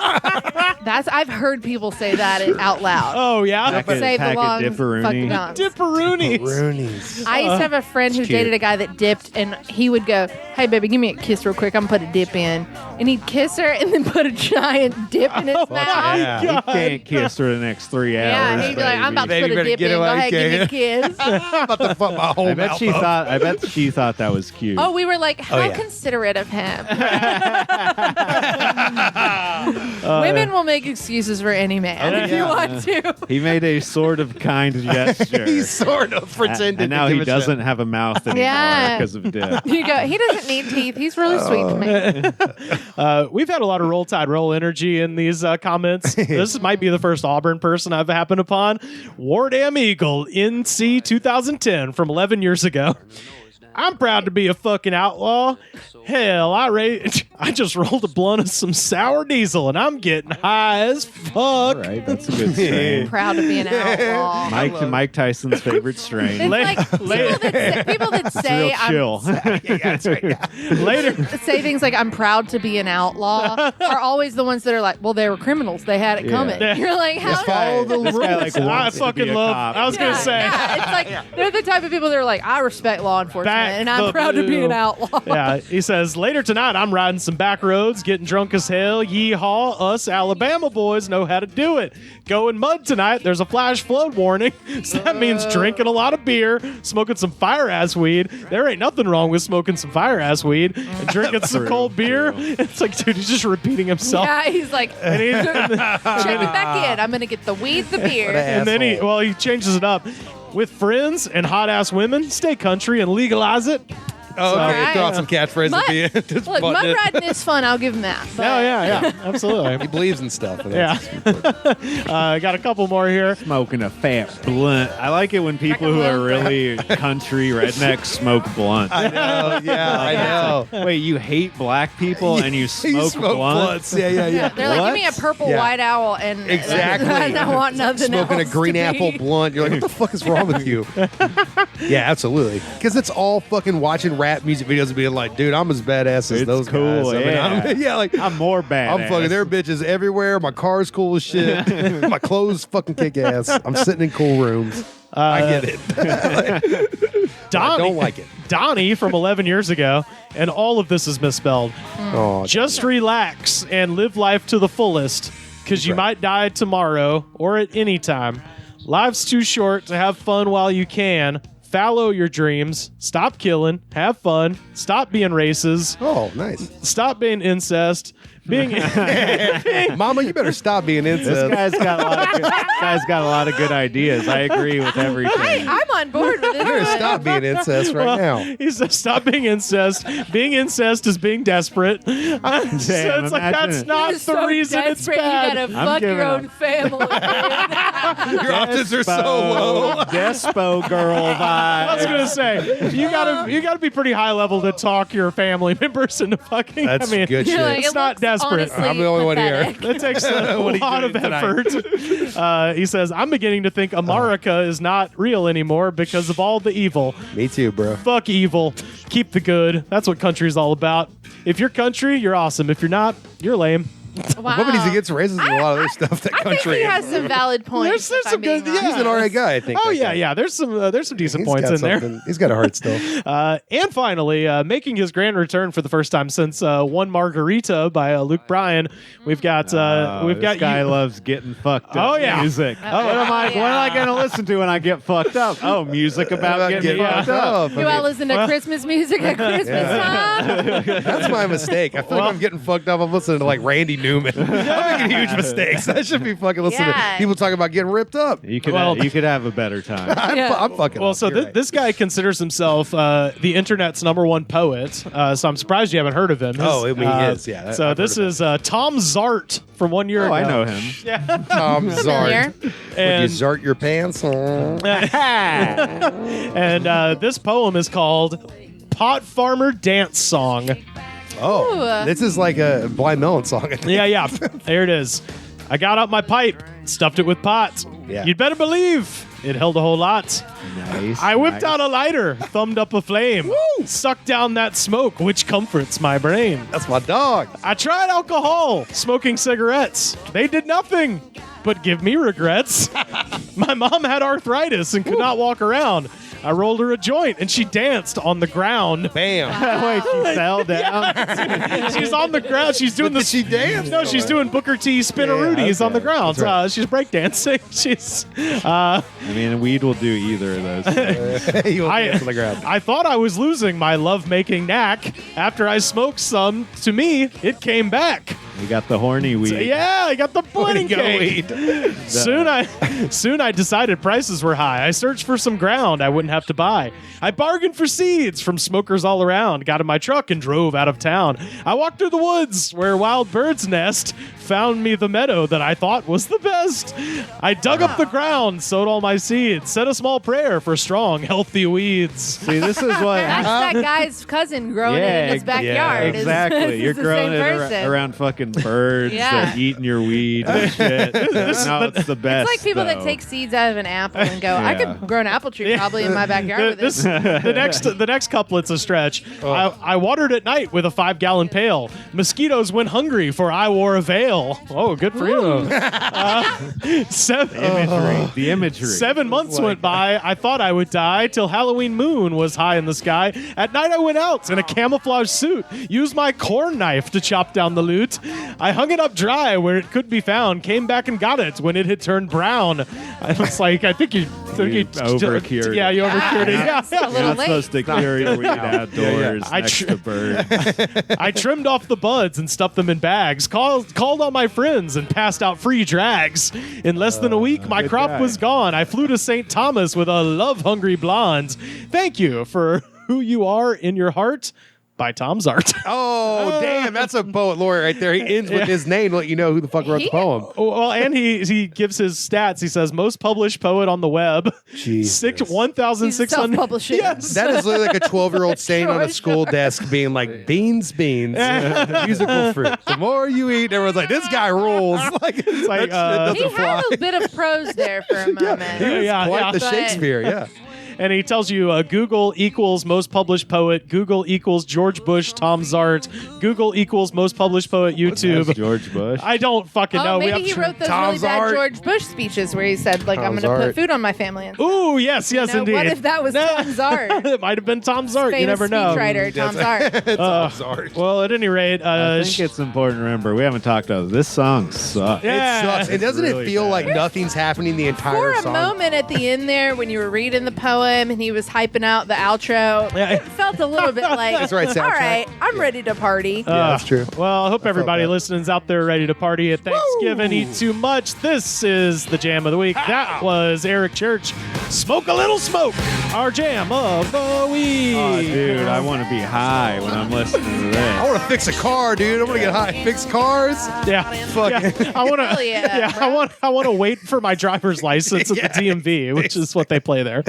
I've heard people say that out loud. Oh yeah, Save the long fucking guns. Dipperoonies. I used to have a friend who dated a guy that dipped, and he would go, "Hey, baby, give me a kiss real quick. I'm gonna put a dip in," and he'd kiss her and then put a giant dip in his mouth. Yeah, you can't kiss for the next 3 hours. Yeah, he'd be like, "I'm about to put a dip in. Go ahead, give me a kiss." I'm about to fuck my whole I bet she thought that was cute. Oh, we were like, how considerate of him. Women will make excuses for any man if you want to. He made a sort of kind gesture. He sort of pretended. And now to he give a doesn't shit. have a mouth anymore because of dip. You go, he doesn't need teeth. He's really sweet to me. We've had a lot of Roll Tide, Roll energy in these comments. This might be the first Auburn person I've happened upon. War Damn Eagle, NC 2010 from 11 years ago. I'm proud to be a fucking outlaw. Hell, I just rolled a blunt of some sour diesel, and I'm getting high as fuck. All right, that's a good strain. Proud to be an outlaw. Mike Tyson's favorite strain. It's like people that say Real chill. Later, say things like "I'm proud to be an outlaw" are always the ones that are like, "Well, they were criminals. They had it coming." Yeah. You're like, "How?" Follow the rules. I wants to be fucking a love. cop. I was gonna say. Yeah, it's like they're the type of people that are like, "I respect law enforcement, Back and I'm the proud to be blue. an outlaw." Yeah, he says, later tonight, I'm riding some back roads, getting drunk as hell. Yeehaw, us Alabama boys know how to do it. Go in mud tonight. There's a flash flood warning. So that means drinking a lot of beer, smoking some fire-ass weed. There ain't nothing wrong with smoking some fire-ass weed and drinking some cold beer. It's like, dude, he's just repeating himself. Yeah, he's like, And, he, check it back in. I'm gonna get the weed, the beer. and then he changes it up. With friends and hot-ass women, stay country and legalize it. Oh, okay. Right. Throw out some catchphrases at the end. Just Look, button mud it. riding is fun. I'll give him that. But Oh, yeah, absolutely. He believes in stuff. and Yeah. that's- Got a couple more here. Smoking a fat blunt. I like it when people who are really country rednecks smoke blunts. I know. Yeah, I know. Wait, you hate black people and you smoke, blunts? Yeah. They're like, give me a purple Yeah. white owl, and Exactly. I don't want nothing else. Smoking a green to apple be. blunt. You're like, what the fuck is wrong with you? Yeah, absolutely. Because it's all fucking watching rap music videos and being like, dude, I'm as badass as It's those cool, guys. I mean, yeah. like I'm more badass. I'm fucking. There are bitches everywhere. My car's cool as shit. My clothes fucking kick ass. I'm sitting in cool rooms. I get it. Donnie, I don't like it. Donnie from 11 years ago, and all of this is misspelled. Oh, Just relax and live life to the fullest, because you might die tomorrow or at any time. Life's too short to have fun while you can. Follow your dreams. Stop killing. Have fun. Stop being racist. oh, nice. Stop being incest. Being Mama, you better stop being This incest. guy's got a lot of good ideas. I agree with everything. I'm on board with You better this. stop being incest right now. He says, "Stop being incest. Being incest is being desperate." So it's like imagine that's it. not You're the so reason it's desperate, bad. You gotta fuck your giving own up. family. Your options are so low. Despo girl vibe. I was gonna say you gotta be pretty high level to talk your family members into fucking. That's I mean, good You're shit. like, It's it not looks desperate. honestly I'm the only one here. pathetic. It takes a What are you lot of doing tonight? effort. He says, "I'm beginning to think America is not real anymore because of all the evil. Me too, bro. Fuck evil. Keep the good. That's what country is all about. If you're country, you're awesome. If you're not, you're lame." Wow. Nobody's against racism and a lot of other stuff that I think country he has some valid points. There's if some I'm being good- yeah. He's an alright guy, I think. Oh that yeah, guy. yeah. There's some decent He's points got in there. something. He's got a heart still. And finally, making his grand return for the first time since One Margarita by Luke Bryan. We've got This guy loves getting fucked up. Oh, yeah. Music. What am I going to listen to when I get fucked up? Oh, music about getting fucked up. You all listen to Christmas music at Christmas time? That's my mistake. I feel like I'm getting fucked up. I'm listening to like Randy Newman. I'm making huge mistakes. I should be fucking listening Yeah. to people talking about getting ripped up. You could Well- you could have a better time. I'm fucking Well, up. so You're right. this guy considers himself the internet's number1 poet. So I'm surprised you haven't heard of him. Oh, I mean, he is, yeah. So I've this heard of is Tom Zart from 1 year Oh, ago. I know him. Tom Familiar. Zart. Would you And, zart your pants? and this poem is called Pot Farmer Dance Song. Oh, Ooh. this is like a Blind Melon song. I think. Yeah. There it is. I got out my pipe, stuffed it with pot. Yeah. You'd better believe It held a whole lot. Nice. I whipped out a lighter, thumbed up a flame, sucked down that smoke, which comforts my brain. That's my dog. I tried alcohol, smoking cigarettes. They did nothing but give me regrets. My mom had arthritis and could not walk around. I rolled her a joint and she danced on the ground. Bam. Wait, she fell down. She's on the ground. She's doing But this. did she dance? No, she's doing Booker T spinarudies on the ground. That's right. She's breakdancing. She's. I mean, weed will do either of those things. You will dance on the ground. I thought I was losing my love-making knack. After I smoked some, to me, it came back. We got the horny weed. Yeah, I got the pudding Go cake. weed. Soon I decided prices were high. I searched for some ground I wouldn't have to buy. I bargained for seeds from smokers all around, got in my truck and drove out of town. I walked through the woods where wild birds nest, found me the meadow that I thought was the best. I dug up the ground, sowed all my seeds, said a small prayer for strong, healthy weeds. See, this is what. That's that guy's cousin growing it in his backyard. exactly. It's You're the growing same it person. around fucking birds Yeah. that eating your weed and shit. No, it's the best. It's like people that though. take seeds out of an apple and go, I Yeah. could grow an apple tree probably in my backyard with it. The next couplet's a stretch. I watered at night with a 5-gallon pail. Mosquitoes went hungry, for I wore a veil. Oh, good for you. The imagery. 7 months went by. I thought I would die till Halloween moon was high in the sky. At night I went out in a camouflage suit, used my corn knife to chop down the loot. I hung it up dry where it could be found, came back and got it when it had turned brown. I was like, I think you overcured Yeah, you overcured it. Yeah, It's a You're little not late. supposed to cure your weed outdoors I next tr- to birds. I trimmed off the buds and stuffed them in bags, called on my friends and passed out free drags. In less than a week, my good crop guy. was gone. I flew to St. Thomas with a love-hungry blonde. Thank you for who you are in your heart. By Tom's Art. Oh, damn. That's a poet laureate right there. He ends with his name to let you know who the fuck wrote the poem. Well, and he gives his stats. He says most published poet on the web. Jesus. 1,600. Self-publishing. Yes. That is literally like a 12-year-old staying on a school desk being like, beans, musical fruit. The more you eat, everyone's like, this guy rules. Like, it's like, He had a bit of prose there for a moment. quite the But- Shakespeare, yeah. And he tells you Google equals most published poet, Google equals George Bush, Tom Zart, Google equals most published poet, YouTube. That's George Bush. I don't fucking know. Oh, We maybe have he to- wrote those Tom's really bad Art. George Bush speeches where he said, like, I'm Tom's going to Art. put food on my family. And Ooh, yes, know, indeed. what if that was Tom Zart? It might have been Tom Zart. famous You never know. speechwriter, Tom Zart. Well, at any rate, I think it's important to remember we haven't talked about this song sucks. Yeah. It sucks. And doesn't really it feel bad. like nothing's happening the entire For a song? moment at the end there when you were reading the poem and he was hyping out the outro, Yeah. it felt a little bit like, That's right, all soundtrack. right, I'm ready to party. Yeah, that's true. Well, I hope everybody that. listening's out there ready to party at Thanksgiving. Eat too much. This is the jam of the week. That was Eric Church. Smoke a little smoke. Our jam of the week. Oh, dude, I want to be high when I'm listening to I this. want to fix a car, dude. I want to get high. Fix cars. Yeah, Fuck. yeah. I want Hell to. yeah, Yeah, bro. I want to wait for my driver's license at the DMV, which is what they play there.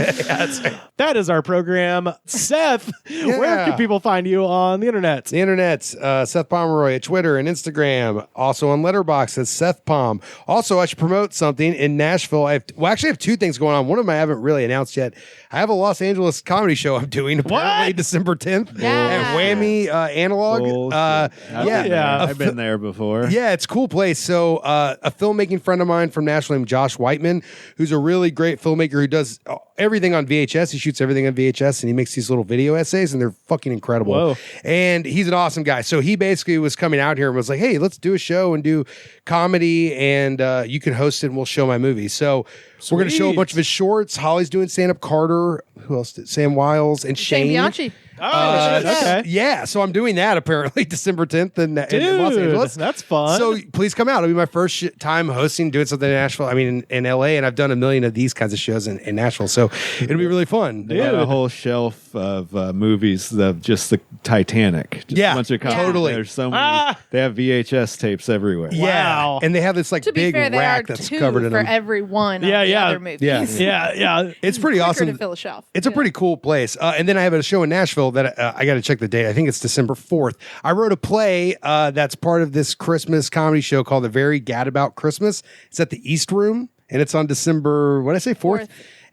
That is our program. Seth, where can people find you on the internet? The internet, Seth Pomeroy at Twitter and Instagram. Also on Letterboxd, it's Seth Pom. Also, I should promote something in Nashville. I have two things going on. One of them I haven't really announced yet. I have a Los Angeles comedy show I'm doing apparently What? December 10th Yeah. at Whammy Analog. Bullshit. yeah. I've been there before. Yeah, it's a cool place. So a filmmaking friend of mine from Nashville named Josh Whiteman, who's a really great filmmaker who does everything on VHS. He shoots everything on VHS and he makes these little video essays and they're fucking incredible. Whoa. And he's an awesome guy. So he basically was coming out here and was like, hey, let's do a show and do comedy and you can host it and we'll show my movie. So we're going to show a Sweet. bunch of his shorts. Holly's doing stand-up. Carter, who else? Sam Wiles and Shane Shane. Bianchi. Okay. Yeah, so I'm doing that apparently December 10th in Los Angeles. Dude, that's fun. So please come out. It'll be my first time hosting, doing something in Nashville. I mean, in LA, and I've done a million of these kinds of shows in Nashville. So it'll be really fun. They got a whole shelf of movies of just the Titanic. Just Yeah, a bunch of copies. totally. There's so many. Ah. They have VHS tapes everywhere. Yeah, Wow. and they have this like To be big fair, there are rack that's two covered in for them. every one Yeah, of the yeah. other movies. Yeah. yeah. It's pretty Quicker awesome. to fill a shelf. It's a pretty cool place. And then I have a show in Nashville that I got to check the date. I think it's December 4th. I wrote a play that's part of this Christmas comedy show called The Very Gadabout Christmas. It's at the East Room and it's on December, what did I say, 4th?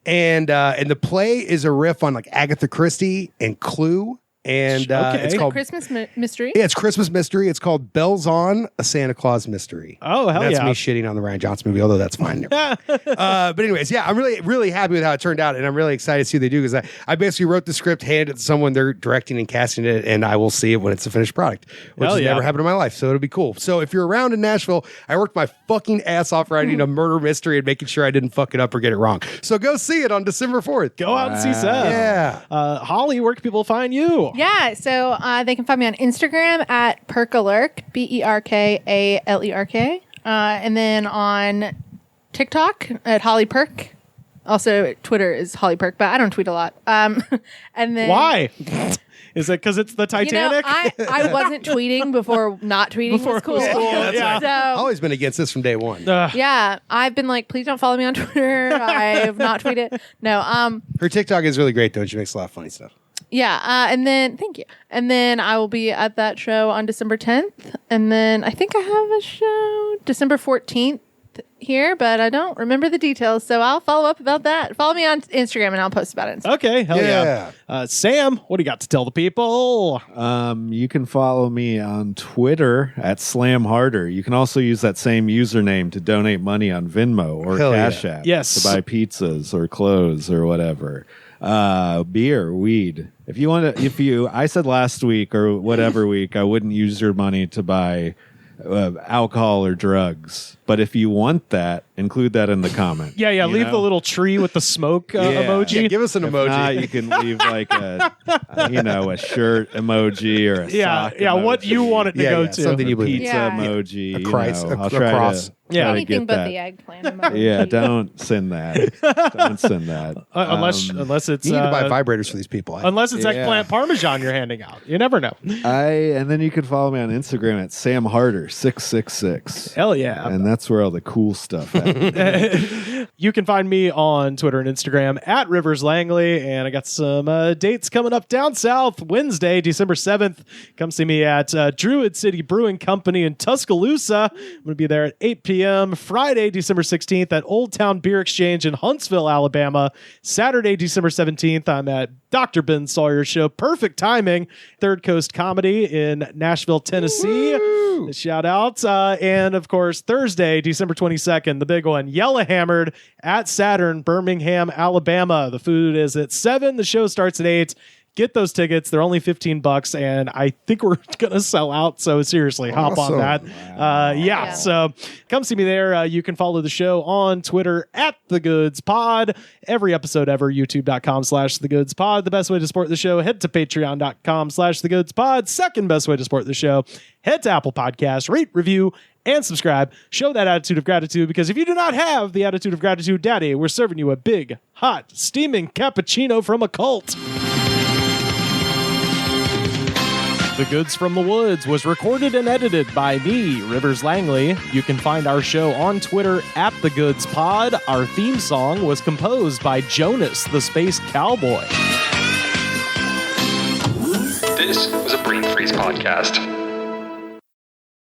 And the play is a riff on like Agatha Christie and Clue. And it's called Christmas Mystery. Yeah, it's Christmas Mystery. It's called Bells On, a Santa Claus Mystery. Oh, hell that's yeah. That's me shitting on the Ryan Johnson movie, although that's fine. But anyways, yeah, I'm really, really happy with how it turned out. And I'm really excited to see what they do because I basically wrote the script, handed it to someone, they're directing and casting it, and I will see it when it's a finished product, which has never happened in my life. So it'll be cool. So if you're around in Nashville, I worked my fucking ass off writing a murder mystery and making sure I didn't fuck it up or get it wrong. So go see it on December 4th. Go out and see Seth. Yeah. Holly, where can people find you? Yeah, so they can find me on Instagram at Perkalerk, BERKALERK, and then on TikTok at Holly Perk. Also, Twitter is Holly Perk, but I don't tweet a lot. And then why? Is it because it's the Titanic? I wasn't tweeting before not tweeting was cool. Yeah. So, I've always been against this from day one. yeah, I've been like, please don't follow me on Twitter. I have not tweeted. No. Her TikTok is really great, though. She makes a lot of funny stuff. Yeah, and then thank you. And then I will be at that show on December 10th. And then I think I have a show December 14th here, but I don't remember the details, so I'll follow up about that. Follow me on Instagram and I'll post about it. Okay, hell yeah. Sam, what do you got to tell the people? You can follow me on Twitter at SlamHarder. You can also use that same username to donate money on Venmo or Cash App to buy pizzas or clothes or whatever. Beer, weed. If you want to, I said last week or whatever week, I wouldn't use your money to buy alcohol or drugs. But if you want that, include that in the comment. Yeah. Leave the little tree with the smoke emoji. Yeah, give us an emoji. Now you can leave like a shirt emoji or a sock emoji. What you want it to go to. Something you believe. pizza emoji. A Christ, I'll try cross. Anything but the eggplant emoji. Yeah, don't send that. Don't send that. Unless it's you need to buy vibrators for these people. Unless it's eggplant parmesan you're handing out. You never know. And then you can follow me on Instagram at SamHarder666. Hell yeah. And that's where all the cool stuff happens. You can find me on Twitter and Instagram at Rivers Langley, and I got some dates coming up down south. Wednesday, December 7th. Come see me at Druid City Brewing Company in Tuscaloosa. I'm going to be there at 8 p.m. Friday, December 16th at Old Town Beer Exchange in Huntsville, Alabama. Saturday, December 17th, I'm at Dr. Ben Sawyer's show. Perfect timing. Third Coast Comedy in Nashville, Tennessee. Woo! Shout out. And of course, Thursday, December 22nd, the big one, Yellowhammered at Saturn, Birmingham, Alabama. The food is at 7. The show starts at 8. Get those tickets. They're only $15, and I think we're going to sell out. So seriously, hop on that. Wow. So come see me there. You can follow the show on Twitter at The Goods Pod. Every episode ever, youtube.com/TheGoodsPod. The best way to support the show, head to patreon.com/TheGoodsPod. Second best way to support the show, head to Apple Podcasts, rate, review, and subscribe. Show that attitude of gratitude, because if you do not have the attitude of gratitude, Daddy, we're serving you a big, hot, steaming cappuccino from a cult. The Goods from the Woods was recorded and edited by me, Rivers Langley. You can find our show on Twitter at The Goods Pod. Our theme song was composed by Jonas, the Space Cowboy. This was a Brain Freeze podcast.